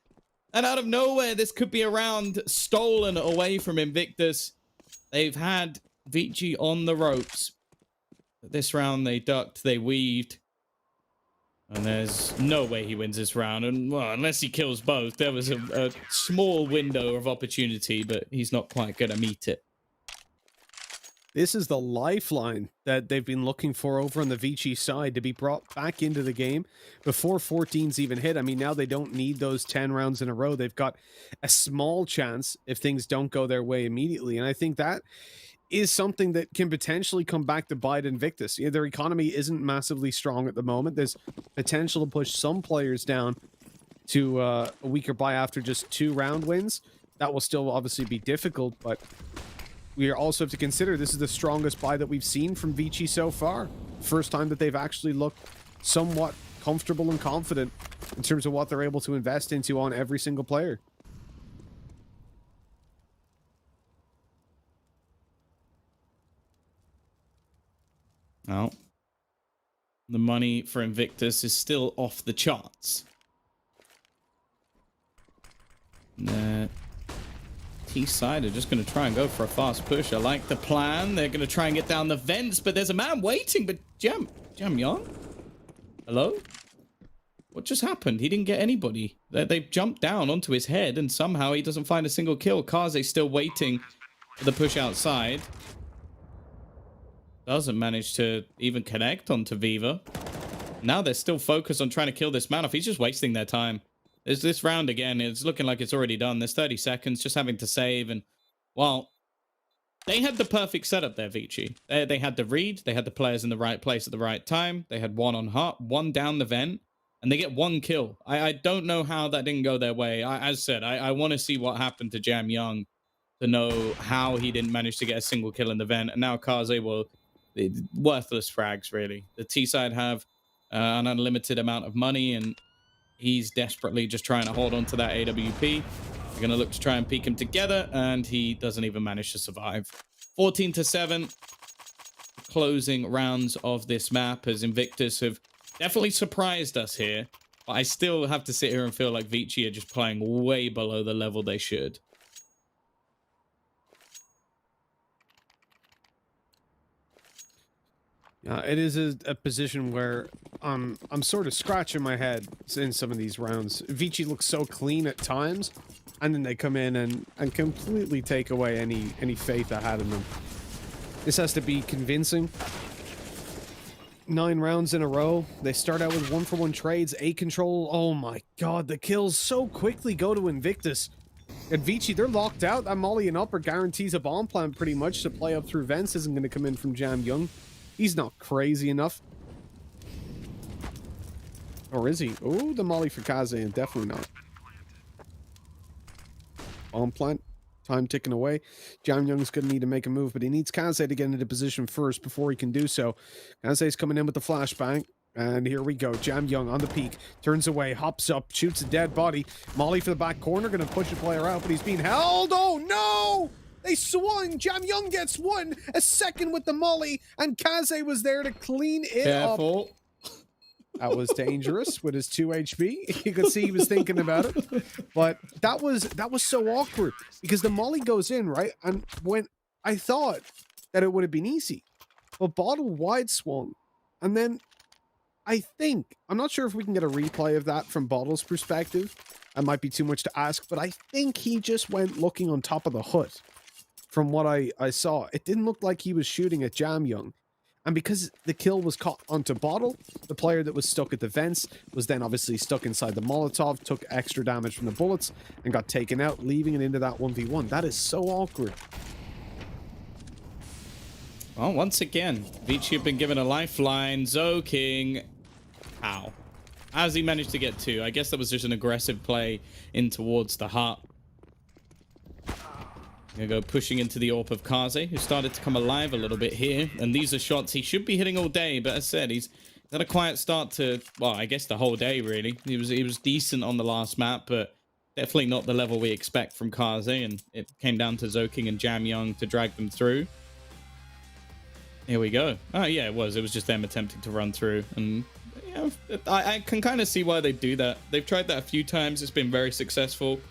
And out of nowhere, this could be a round stolen away from Invictus. They've had ViCi on the ropes. But this round, they ducked, they weaved. And there's no way he wins this round. And, well, unless he kills both, there was a small window of opportunity, but he's not quite going to meet it. This is the lifeline that they've been looking for over on the ViCi side to be brought back into the game before 14's even hit. I mean, now they don't need those 10 rounds in a row. They've got a small chance if things don't go their way immediately. And I think that is something that can potentially come back to bite Invictus. Their economy isn't massively strong at the moment. There's potential to push some players down to a weaker buy after just 2 round wins. That will still obviously be difficult, but we also have to consider this is the strongest buy that we've seen from ViCi so far. First time that they've actually looked somewhat comfortable and confident in terms of what they're able to invest into on every single player. Well, the money for Invictus is still off the charts. T-side are just going to try and go for a fast push. I like the plan. They're going to try and get down the vents, but there's a man waiting. But Jam Young? Hello? What just happened? He didn't get anybody. They've jumped down onto his head, and somehow he doesn't find a single kill. Kaze's still waiting for the push outside. Doesn't manage to even connect onto Viva. Now they're still focused on trying to kill this man off. He's just wasting their time. There's this round again. It's looking like it's already done. There's 30 seconds, just having to save. And, well, they had the perfect setup there, ViCi. They had the read. They had the players in the right place at the right time. They had one on heart, one down the vent, and they get 1 kill. I don't know how that didn't go their way. As said, I want to see what happened to Jam Young. to know how he didn't manage to get a single kill in the vent. And now Kaze, well, worthless frags, really. The T side have an unlimited amount of money, and he's desperately just trying to hold on to that AWP. They're going to look to try and peek him together, and he doesn't even manage to survive. 14-7, closing rounds of this map, as Invictus have definitely surprised us here. But I still have to sit here and feel like ViCi are just playing way below the level they should. It is a position where I'm sort of scratching my head in some of these rounds. ViCi looks so clean at times, and then they come in and completely take away any faith I had in them. This has to be convincing. 9 rounds in a row. They start out with 1-for-1 trades, A control. Oh my god, the kills so quickly go to Invictus. And ViCi, they're locked out. That Molly and upper guarantees a bomb plant pretty much to play up through vents. Isn't going to come in from Jam Young. He's not crazy enough. Or is he? Oh, the Molly for Kaze, and definitely not. Bomb plant. Time ticking away. Jam Young's going to need to make a move, but he needs Kaze to get into position first before he can do so. Kaze's coming in with the flashbang. And here we go. Jam Young on the peak. Turns away. Hops up. Shoots a dead body. Molly for the back corner. Going to push a player out, but he's being held. Oh, no! They swung. Jam Young gets one. A second with the Molly. And Kaze was there to clean it Careful. up. That was dangerous with his 2 HP. You could see he was thinking about it. But that was so awkward because the Molly goes in, right? And when I thought that it would have been easy, but Bottle wide swung. And then I think, I'm not sure if we can get a replay of that from Bottle's perspective. That might be too much to ask, but I think he just went looking on top of the hood. From what I saw, it didn't look like he was shooting at Jam Young. And because the kill was caught onto Bottle, the player that was stuck at the vents was then obviously stuck inside the Molotov, took extra damage from the bullets, and got taken out, leaving it into that 1v1. That is so awkward. Well, once again, ViCi have been given a lifeline. King. How? How's he managed to get 2? I guess that was just an aggressive play in towards the heart. Gonna go pushing into the AWP of Kaze, who started to come alive a little bit here. And these are shots he should be hitting all day, but as said, he's had a quiet start to, well, I guess the whole day, really. He was decent on the last map, but definitely not the level we expect from Kaze, and it came down to King and Jam Young to drag them through. Here we go. Oh, yeah, it was just them attempting to run through. And, you know, I can kind of see why they do that. They've tried that a few times. It's been very successful.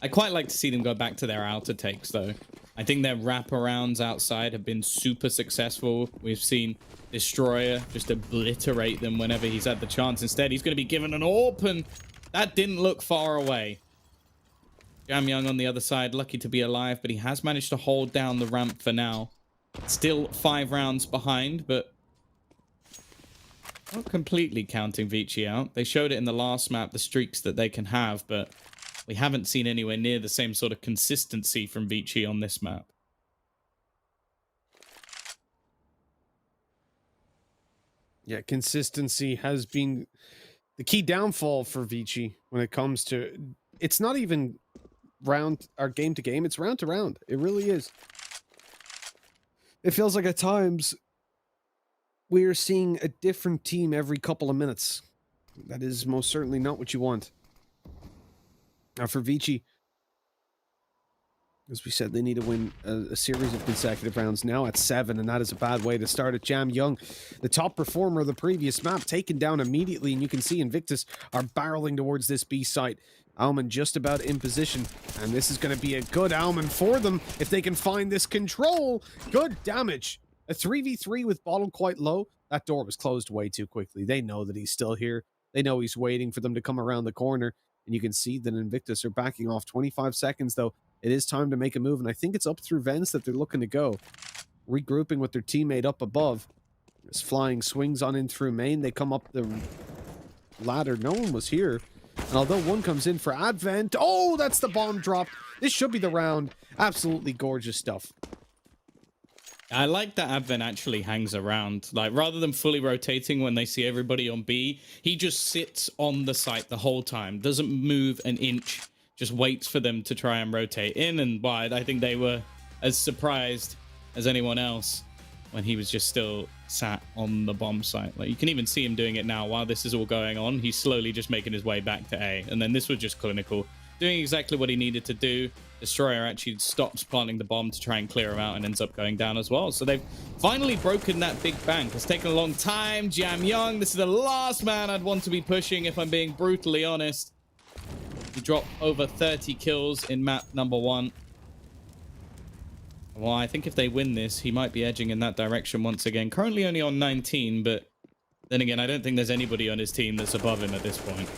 I quite like to see them go back to their outer takes, though. I think their wraparounds outside have been super successful. We've seen Destroyer just obliterate them whenever he's had the chance. Instead, he's going to be given an AWP, and that didn't look far away. Jam Young on the other side, lucky to be alive, but he has managed to hold down the ramp for now. Still 5 rounds behind, but not completely counting ViCi out. They showed it in the last map, the streaks that they can have, but we haven't seen anywhere near the same sort of consistency from ViCi on this map. Yeah, consistency has been the key downfall for ViCi when it comes to... It's not even round or game to game, it's round to round. It really is. It feels like at times we're seeing a different team every couple of minutes. That is most certainly not what you want. Now for ViCi, as we said, they need to win a series of consecutive rounds now at 7, and that is a bad way to start it. Jam Young, the top performer of the previous map, taken down immediately, and you can see Invictus are barreling towards this B site. Alman just about in position, and this is going to be a good Alman for them if they can find this control. Good damage. A 3v3 with Bottle quite low. That door was closed way too quickly. They know that he's still here. They know he's waiting for them to come around the corner. And you can see that Invictus are backing off. 25 seconds, though. It is time to make a move. And I think it's up through vents that they're looking to go. Regrouping with their teammate up above. This flying swings on in through main. They come up the ladder. No one was here. And although one comes in for Advent. Oh, that's the bomb drop. This should be the round. Absolutely gorgeous stuff. I like that Advent actually hangs around. Like, rather than fully rotating when they see everybody on B, he just sits on the site the whole time. Doesn't move an inch. just waits for them to try and rotate in and wide. I think they were as surprised as anyone else when he was just still sat on the bomb site. Like, you can even see him doing it now while this is all going on. He's slowly just making his way back to A. And then this was just clinical, doing exactly what he needed to do. Destroyer actually stops planting the bomb to try and clear him out and ends up going down as well. So they've finally broken that big bank. It's taken a long time. Jam Young, this is the last man I'd want to be pushing if I'm being brutally honest. He dropped over 30 kills in map number 1. Well, I think if they win this, he might be edging in that direction once again. Currently only on 19, but then again, I don't think there's anybody on his team that's above him at this point.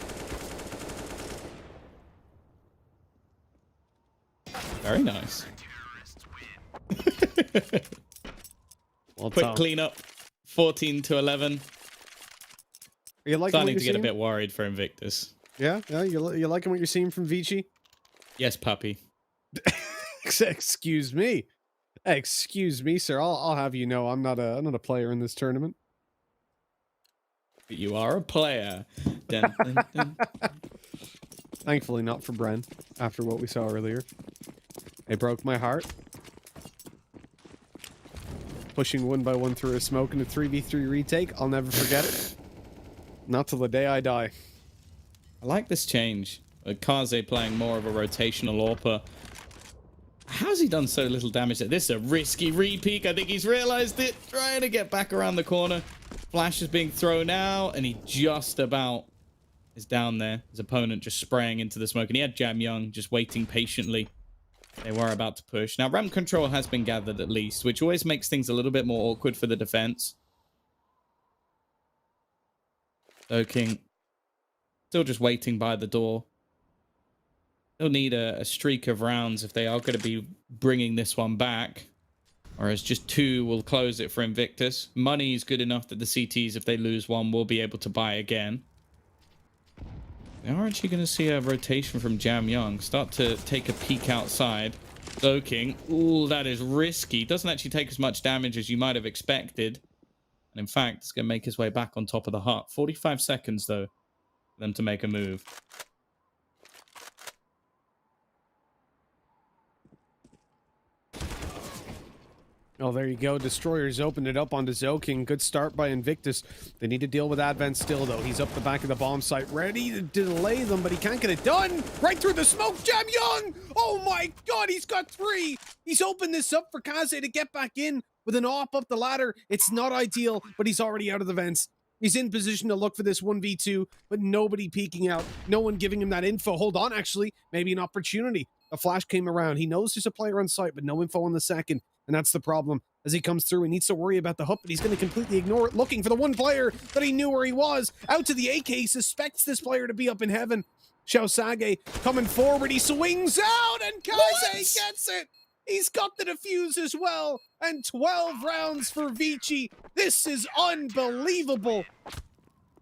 Very nice. Well, quick cleanup. 14 to 11. Are you liking Starting what to you're get a seeing? bit worried for Invictus. Yeah, you liking what you're seeing from ViCi? Yes, puppy. Excuse me. Excuse me, sir. I'll have you know I'm not a player in this tournament. But you are a player. Dun, dun, dun. Thankfully not for Bren, after what we saw earlier. It broke my heart. Pushing one by one through a smoke in a 3v3 retake. I'll never forget it. Not till the day I die. I like this change. Kaze playing more of a rotational AWPer. How's he done so little damage? This is a risky re-peek. I think he's realized it. Trying to get back around the corner. Flash is being thrown out, and he just about is down there. His opponent just spraying into the smoke, and he had Jam Young just waiting patiently. They were about to push. Now, ramp control has been gathered at least, which always makes things a little bit more awkward for the defense. Soaking. Still just waiting by the door. They'll need a streak of rounds if they are going to be bringing this one back. Whereas just 2 will close it for Invictus. Money is good enough that the CTs, if they lose 1, will be able to buy again. We are actually going to see a rotation from Jam Young. Start to take a peek outside. Soaking. Ooh, that is risky. Doesn't actually take as much damage as you might have expected. And in fact, it's going to make his way back on top of the hut. 45 seconds, though, for them to make a move. Oh, there you go. Destroyers opened it up onto Zoking. Good start by Invictus. They need to deal with Advent still, though. He's up the back of the bomb site, ready to delay them, but he can't get it done. Right through the smoke, Jam Young! Oh my god, he's got 3! He's opened this up for Kaze to get back in with an op up the ladder. It's not ideal, but he's already out of the vents. He's in position to look for this 1v2, but nobody peeking out. No one giving him that info. Hold on, actually. Maybe an opportunity. A flash came around. He knows there's a player on site, but no info on the second. And that's the problem. As he comes through, he needs to worry about the hook, but he's going to completely ignore it, looking for the one player that he knew where he was. Out to the AK, he suspects this player to be up in heaven. Xiaosage coming forward. He swings out, and Kaze gets it. He's got the defuse as well. And 12 rounds for ViCi. This is unbelievable.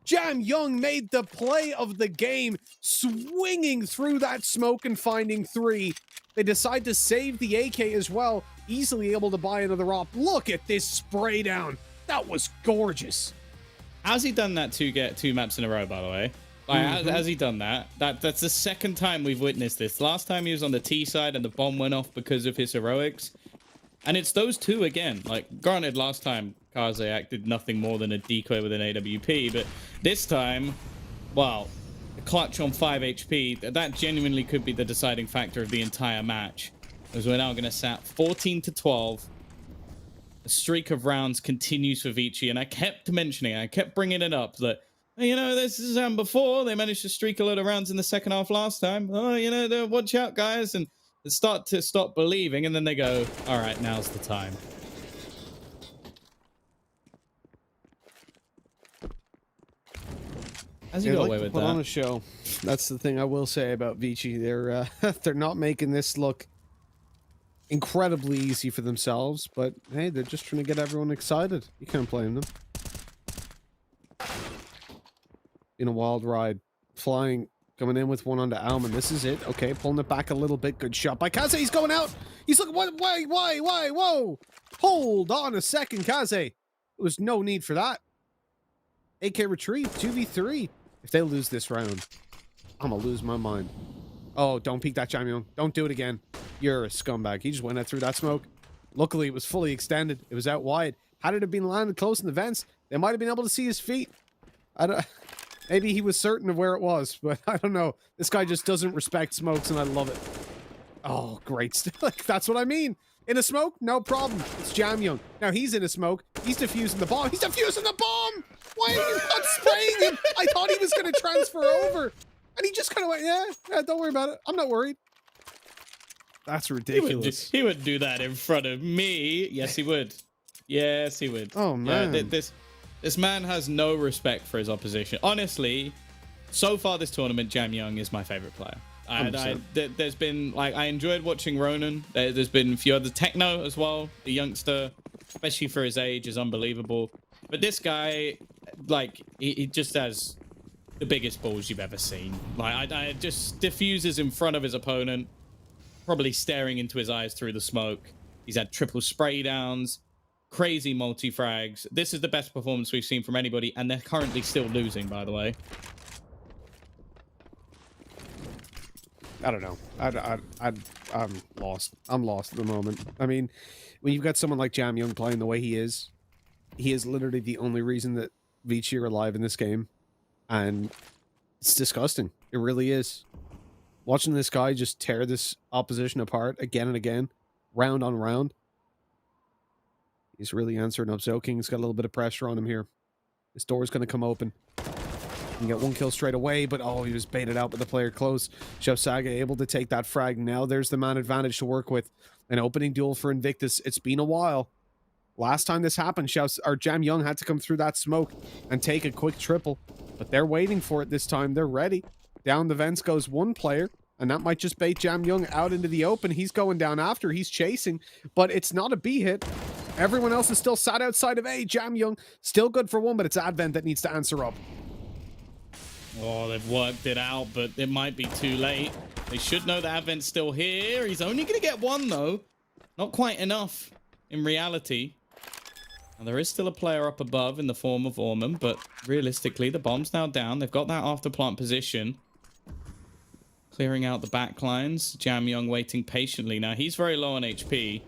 Jam Young made the play of the game, swinging through that smoke and finding 3. They decide to save the AK as well, easily able to buy another op. Look at this spray down. That was gorgeous. How's he done that to get 2 maps in a row, by the way? Like, has he done that? That's the second time we've witnessed this. Last time he was on the T side and the bomb went off because of his heroics. And it's those 2 again. Like, granted, last time Kaze acted nothing more than a decoy with an AWP, but this time, well, the clutch on 5 HP, that genuinely could be the deciding factor of the entire match. As we're now going to sat 14 to 12. The streak of rounds continues for ViCi, and I kept mentioning, I kept bringing it up that, you know, this has happened before. They managed to streak a lot of rounds in the second half last time. Oh, you know, watch out, guys. And they start to stop believing, and then they go, all right, now's the time. As you got away with put that. on a show. That's the thing I will say about ViCi. They're not making this look incredibly easy for themselves, but hey, they're just trying to get everyone excited. You can't blame them. In a wild ride, flying, coming in with one onto Alman. This is it. Okay, pulling it back a little bit. Good shot by Kaze. He's going out. He's looking. Why? Whoa! Hold on a second, Kaze. There was no need for that. AK retrieve 2v3. If they lose this round, I'm gonna lose my mind. Oh, don't peek that Jamyong. Don't do it again. You're a scumbag. He just went out through that smoke. Luckily, it was fully extended. It was out wide. Had it have been landed close in the vents, they might have been able to see his feet. I don't... Maybe he was certain of where it was, but I don't know. This guy just doesn't respect smokes, and I love it. Oh, great. Like, that's what I mean. In a smoke, no problem. It's Jamyong. Now he's in a smoke. He's defusing the bomb. He's defusing the bomb! Why are you not spraying him? I thought he was going to transfer over. And he just kind of went, yeah, don't worry about it. I'm not worried. That's ridiculous. He would do that in front of me. Yes, he would. Yes, he would. Oh, man. Yeah, this man has no respect for his opposition. Honestly, so far this tournament, Jamyong is my favorite player. There's been, like, I enjoyed watching Ronan. There's been a few other Techno as well. The youngster, especially for his age, is unbelievable. But this guy, like, he just has the biggest balls you've ever seen. Like, I just diffuses in front of his opponent, probably staring into his eyes through the smoke. He's had triple spray downs, crazy multi-frags. This is the best performance we've seen from anybody, and they're currently still losing, by the way. I don't know. I'm lost. I'm lost at the moment. I mean, when you've got someone like Jamyong playing the way he is literally the only reason that ViCi are alive in this game. And it's disgusting. It really is. Watching this guy just tear this opposition apart again and again, round on round. He's really answering up. Zoking's got a little bit of pressure on him here. This door's going to come open. You get one kill straight away, but oh, he was baited out with the player close. Saga able to take that frag. Now there's the man advantage to work with. An opening duel for Invictus. It's been a while. Last time this happened, Jamyong had to come through that smoke and take a quick triple. But they're waiting for it this time. They're ready. Down the vents goes one player, and that might just bait Jamyong out into the open. He's going down after. He's chasing, but it's not a B hit. Everyone else is still sat outside of A. Jamyong still good for one, but it's Advent that needs to answer up. Oh, they've worked it out, but it might be too late. They should know that Advent's still here. He's only going to get one, though. Not quite enough in reality. And there is still a player up above in the form of Orman, but realistically, the bomb's now down. They've got that after plant position. Clearing out the back lines. Jamyong waiting patiently. Now, he's very low on HP.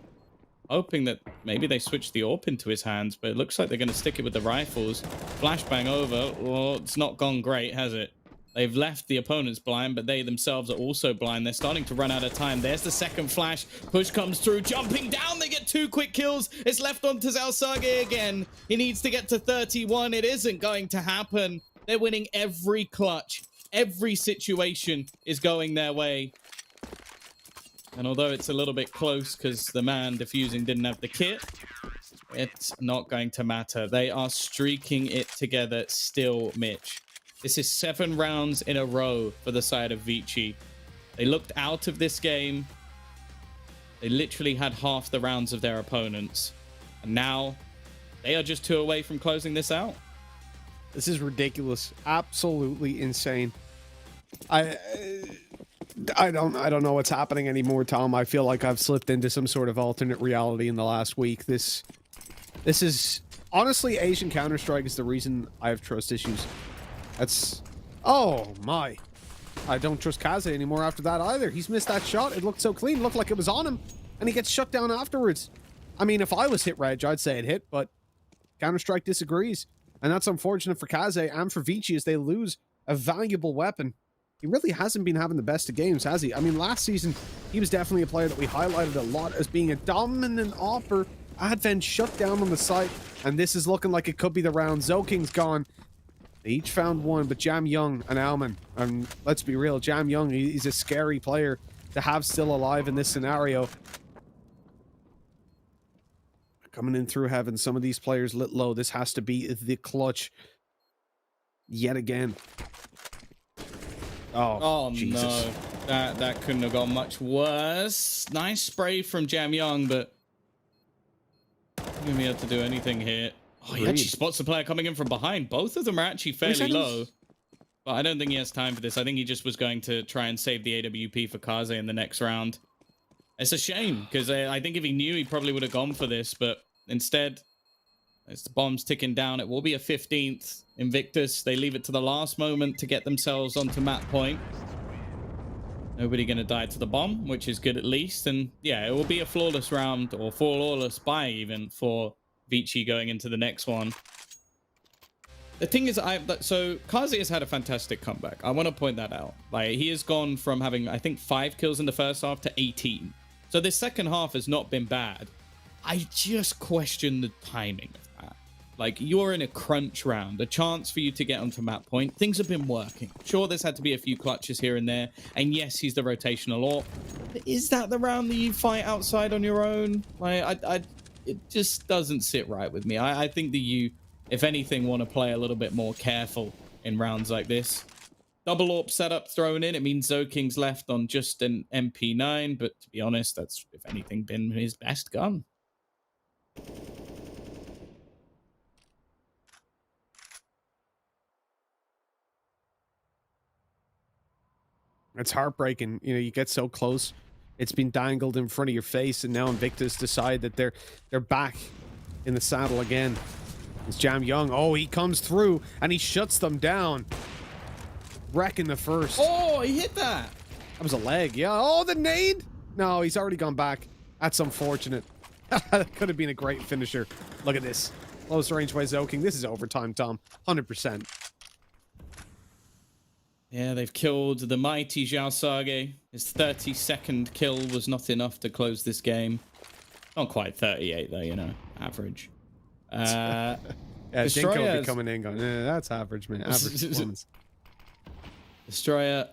Hoping that maybe they switch the AWP into his hands, but it looks like they're going to stick it with the rifles. Flashbang over. Well, it's not gone great, has it? They've left the opponents blind, but they themselves are also blind. They're starting to run out of time. There's the second flash. Push comes through. Jumping down. They get 2 quick kills. It's left on to Zalsage again. He needs to get to 31. It isn't going to happen. They're winning every clutch. Every situation is going their way. And although it's a little bit close because the man defusing didn't have the kit, it's not going to matter. They are streaking it together still, Mitch. This is 7 rounds in a row for the side of ViCi. They looked out of this game. They literally had half the rounds of their opponents. And now they are just 2 away from closing this out. This is ridiculous. Absolutely insane. I don't know what's happening anymore, Tom. I feel like I've slipped into some sort of alternate reality in the last week. This is honestly, Asian Counter-Strike is the reason I have trust issues. That's oh my. I don't trust Kaze anymore after that either. He's missed that shot. It looked so clean, looked like it was on him, and he gets shut down afterwards. I mean, if I was hit Reg, I'd say it hit, but Counter-Strike disagrees. And that's unfortunate for Kaze and for ViCi as they lose a valuable weapon. He really hasn't been having the best of games, has he? I mean, last season, he was definitely a player that we highlighted a lot as being a dominant offer. Advent shut down on the site, and this is looking like it could be the round. Zoking's gone. They each found one, but Jamyong and Alman, and let's be real, Jamyong, he's a scary player to have still alive in this scenario. Coming in through heaven, some of these players lit low. This has to be the clutch yet again. Oh Jesus. No. That couldn't have gone much worse. Nice spray from Jamyong, but not going to be able to do anything here. Oh, he actually spots the player coming in from behind. Both of them are actually fairly low. But I don't think he has time for this. I think he just was going to try and save the AWP for Kaze in the next round. It's a shame, because I think if he knew, he probably would have gone for this. But instead, as the bomb's ticking down, it will be a 15th. Invictus, they leave it to the last moment to get themselves onto map point. Nobody going to die to the bomb, which is good at least. And yeah, it will be a flawless round, or flawless buy even, for ViCi going into the next one. The thing is, so Kaze has had a fantastic comeback. I want to point that out. Like, he has gone from having, I think, 5 kills in the first half to 18. So this second half has not been bad. I just question the timing of that. Like, you're in a crunch round, a chance for you to get onto map point. Things have been working. Sure, there's had to be a few clutches here and there. And yes, he's the rotational AWP. But is that the round that you fight outside on your own? Like, it just doesn't sit right with me. I think that you, if anything, want to play a little bit more careful in rounds like this. Double AWP setup thrown in. It means Zoking's left on just an MP9. But to be honest, that's, if anything, been his best gun. It's heartbreaking. You know, you get so close. It's been dangled in front of your face, and now Invictus decide that they're back in the saddle again. It's Jam Young. Oh, he comes through and he shuts them down. Wrecking the first. Oh, he hit that. That was a leg. Yeah. Oh, the nade. No, he's already gone back. That's unfortunate. That could have been a great finisher. Look at this. Close range by Zoking. This is overtime, Tom. 100%. Yeah, they've killed the mighty Zhao Sage. His 32nd kill was not enough to close this game. Not quite 38, though, you know. Average. Yeah, Dinko will be coming in going, that's average, man. Average performance. Destroyer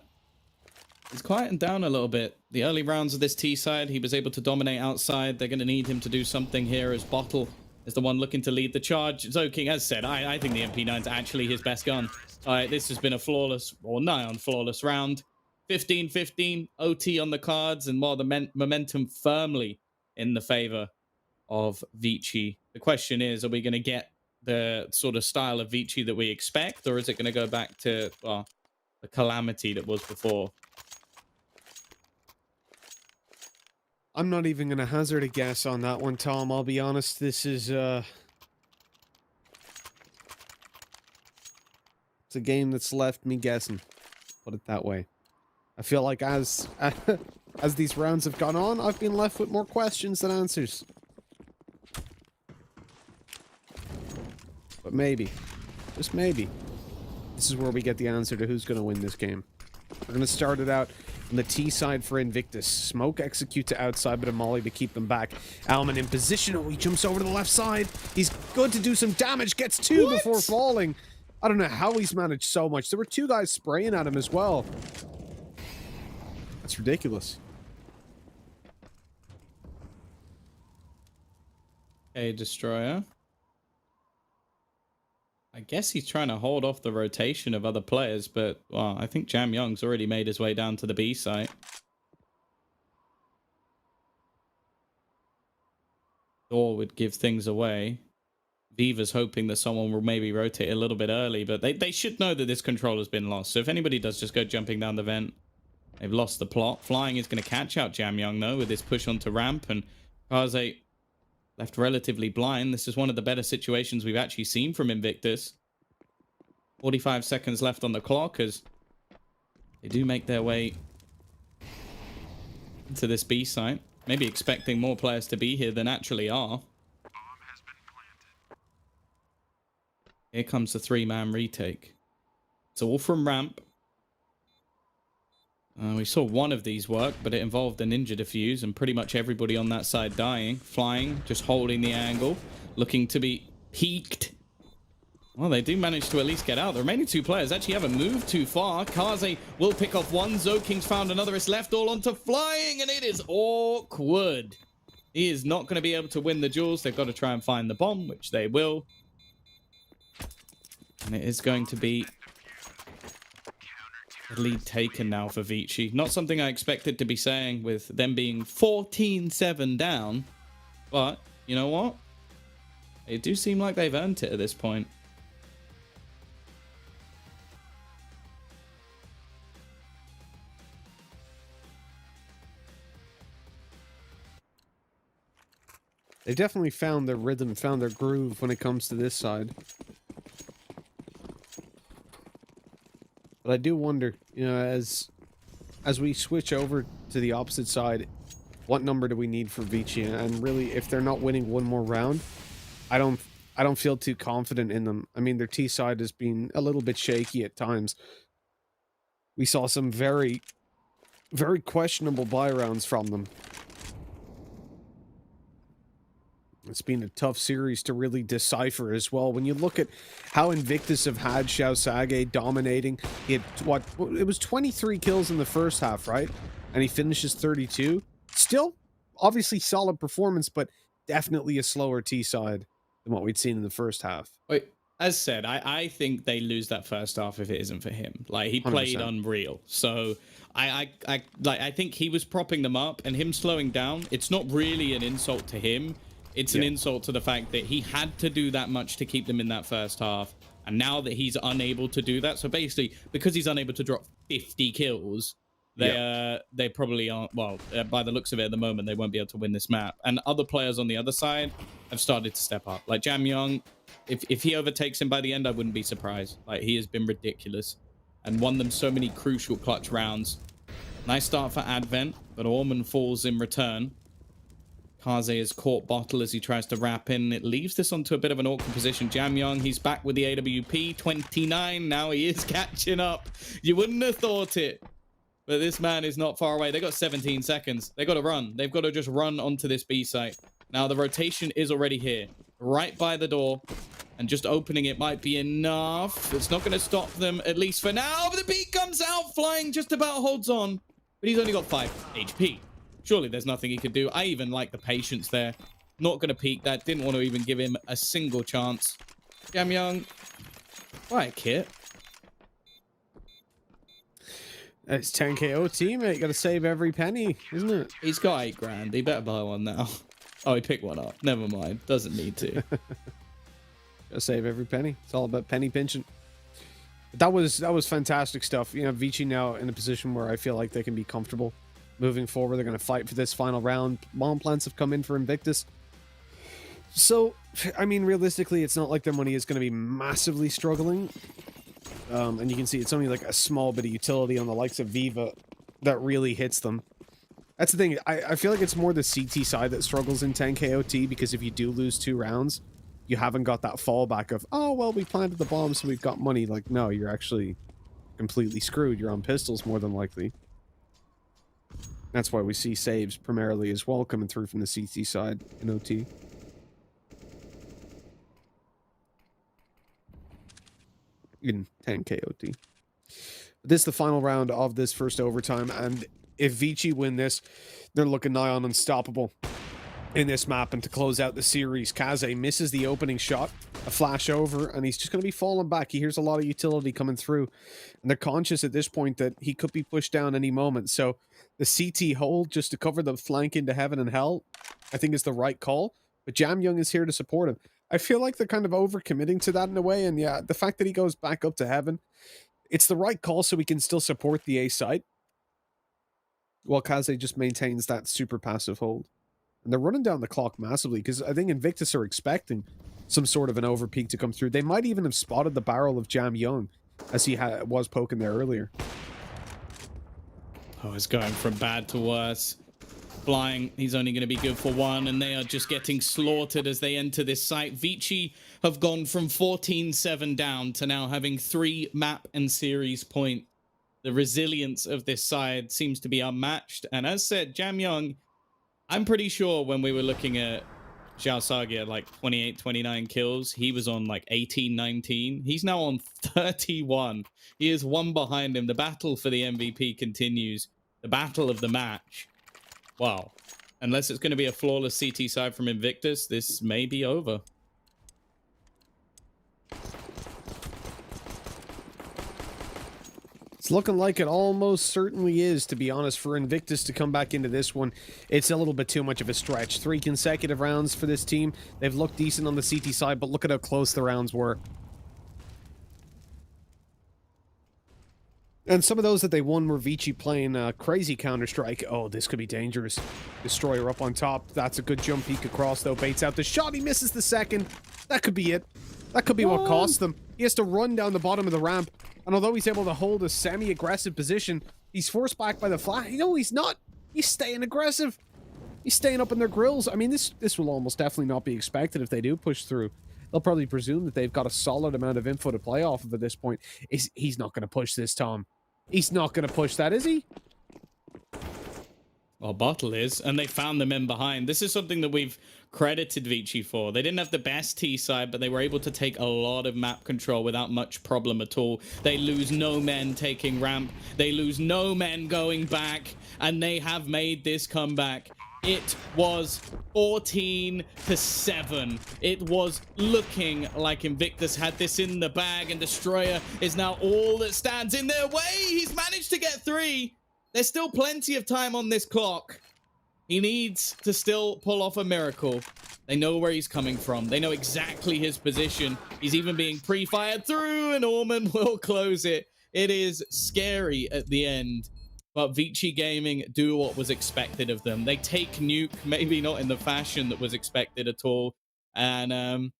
is quieting down a little bit. The early rounds of this T side, he was able to dominate outside. They're going to need him to do something here, as Bottle is the one looking to lead the charge. Zoking, as said, I think the MP9 is actually his best gun. All right, this has been a flawless, or nigh on flawless round. 15-15, OT on the cards, and while the momentum firmly in the favor of ViCi. The question is, are we going to get the sort of style of ViCi that we expect, or is it going to go back to, well, the calamity that was before? I'm not even going to hazard a guess on that one, Tom. I'll be honest. This is it's a game that's left me guessing. Put it that way. I feel like as these rounds have gone on, I've been left with more questions than answers. But maybe, just maybe, this is where we get the answer to who's going to win this game. We're going to start it out on the T side for Invictus. Smoke execute to outside, but a molly to keep them back. Alman in position. Oh, he jumps over to the left side. He's good to do some damage. Gets two before falling. I don't know how he's managed so much. There were 2 guys spraying at him as well. That's ridiculous. Okay, Destroyer. I guess he's trying to hold off the rotation of other players, but, well, I think Jam Young's already made his way down to the B site. Thor would give things away. Viva's hoping that someone will maybe rotate a little bit early, but they should know that this control has been lost. So if anybody does just go jumping down the vent, they've lost the plot. Flying is going to catch out Jam Young, though, with this push onto ramp, and Kaze left relatively blind. This is one of the better situations we've actually seen from Invictus. 45 seconds left on the clock as they do make their way into this B site. Maybe expecting more players to be here than actually are. Here comes the 3-man retake. It's all from ramp. We saw one of these work, but it involved a ninja defuse and pretty much everybody on that side dying. Flying, just holding the angle, looking to be peaked. Well, they do manage to at least get out. The remaining 2 players actually haven't moved too far. Kaze will pick off one. Zoking's found another. It's left all onto Flying, and it is awkward. He is not going to be able to win the duels. They've got to try and find the bomb, which they will. And it is going to be a lead taken now for ViCi. Not something I expected to be saying with them being 14-7 down. But, you know what? It do seem like they've earned it at this point. They definitely found their rhythm, found their groove when it comes to this side. But I do wonder, you know, as as we switch over to the opposite side, what number do we need for ViCi? And really, if they're not winning one more round, I don't feel too confident in them. I mean, their T side has been a little bit shaky at times. We saw some very, very questionable buy rounds from them. It's been a tough series to really decipher as well. When you look at how Invictus have had Xiao Sage dominating, he had, what, it was 23 kills in the first half, right? And he finishes 32. Still, obviously solid performance, but definitely a slower T side than what we'd seen in the first half. Wait, as said, I think they lose that first half if it isn't for him. Like, he played 100%. unreal. So I think he was propping them up, and him slowing down, it's not really an insult to him. It's an insult to the fact that he had to do that much to keep them in that first half. And now that he's unable to do that, so basically, because he's unable to drop 50 kills, they probably aren't, well, by the looks of it at the moment, they won't be able to win this map. And other players on the other side have started to step up. Like Jam Young, if he overtakes him by the end, I wouldn't be surprised. Like, he has been ridiculous and won them so many crucial clutch rounds. Nice start for Advent, but Orman falls in return. Kaze is caught bottle as he tries to wrap in. It leaves this onto a bit of an awkward position. Jam Young, he's back with the AWP. 29, now he is catching up. You wouldn't have thought it, but this man is not far away. They got 17 seconds. They got to run. They've got to just run onto this B site. Now the rotation is already here, right by the door, and just opening it might be enough. It's not going to stop them, at least for now. But the beat comes out, flying just about holds on, but he's only got 5 HP. Surely there's nothing he could do. I even like the patience there. Not going to peek that. Didn't want to even give him a single chance. Jam Young. Right, Kit. It's 10k OT, mate. You got to save every penny, isn't it? He's got 8 grand. He better buy one now. Oh, he picked one up. Never mind. Doesn't need to. Got to save every penny. It's all about penny pinching. But that was fantastic stuff. You know, ViCi now in a position where I feel like they can be comfortable. Moving forward, they're going to fight for this final round. Bomb plants have come in for Invictus. So, I mean, realistically, it's not like their money is going to be massively struggling. And you can see it's only like a small bit of utility on the likes of Viva that really hits them. That's the thing. I feel like it's more the CT side that struggles in 10k OT, because if you do lose 2 rounds, you haven't got that fallback of, oh, well, we planted the bomb, so we've got money. Like, no, you're actually completely screwed. You're on pistols more than likely. That's why we see saves primarily as well coming through from the CT side in OT. In 10k OT. But this is the final round of this first overtime, and if ViCi win this, they're looking nigh on unstoppable in this map. And to close out the series, Kaze misses the opening shot, a flash over, and he's just going to be falling back. He hears a lot of utility coming through, and they're conscious at this point that he could be pushed down any moment. So the CT hold just to cover the flank into heaven and hell, I think is the right call. But Jam Young is here to support him. I feel like they're kind of over-committing to that in a way, and yeah, the fact that he goes back up to heaven, it's the right call so we can still support the A site, while Kaze just maintains that super passive hold. And they're running down the clock massively, because I think Invictus are expecting some sort of an overpeak to come through. They might even have spotted the barrel of Jam Young, as he was poking there earlier. Oh, it's going from bad to worse. Flying, he's only going to be good for 1, and they are just getting slaughtered as they enter this site. ViCi have gone from 14-7 down to now having 3 map and series point. The resilience of this side seems to be unmatched. And as said, Jam Young, I'm pretty sure when we were looking at Xiao Sage at like 28, 29 kills, he was on like 18, 19. He's now on 31. He is 1 behind him. The battle for the MVP continues. The battle of the match. Wow. Unless it's going to be a flawless CT side from Invictus, this may be over. It's looking like it almost certainly is, to be honest, for Invictus to come back into this one. It's a little bit too much of a stretch. 3 consecutive rounds for this team. They've looked decent on the CT side, but look at how close the rounds were. And some of those that they won were ViCi playing crazy Counter-Strike. Oh, this could be dangerous. Destroyer up on top. That's a good jump peek across, though. Baits out the shot. He misses the second. That could be it. That could be what cost them. He has to run down the bottom of the ramp. And although he's able to hold a semi-aggressive position, He's forced back by the flash. No, he's not. He's staying aggressive. He's staying up in their grills. I mean, this will almost definitely not be expected if they do push through. They'll probably presume that they've got a solid amount of info to play off of at this point. He's not going to push this, Tom. He's not going to push that, is he? Well, Bottle is, and they found them in behind. This is something that we've credited ViCi for. They didn't have the best T side, but they were able to take a lot of map control without much problem at all. They lose no men taking ramp. They lose no men going back, and they have made this comeback. It was 14-7. It was looking like Invictus had this in the bag, and Destroyer is now all that stands in their way. He's managed to get 3. There's still plenty of time on this clock. He needs to still pull off a miracle. They know where he's coming from. They know exactly his position. He's even being pre-fired through, and Orman will close it. It is scary at the end. But ViCi Gaming do what was expected of them. They take nuke, maybe not in the fashion that was expected at all. And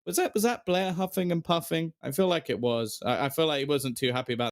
was that Blair huffing and puffing? I feel like it was. I feel like he wasn't too happy about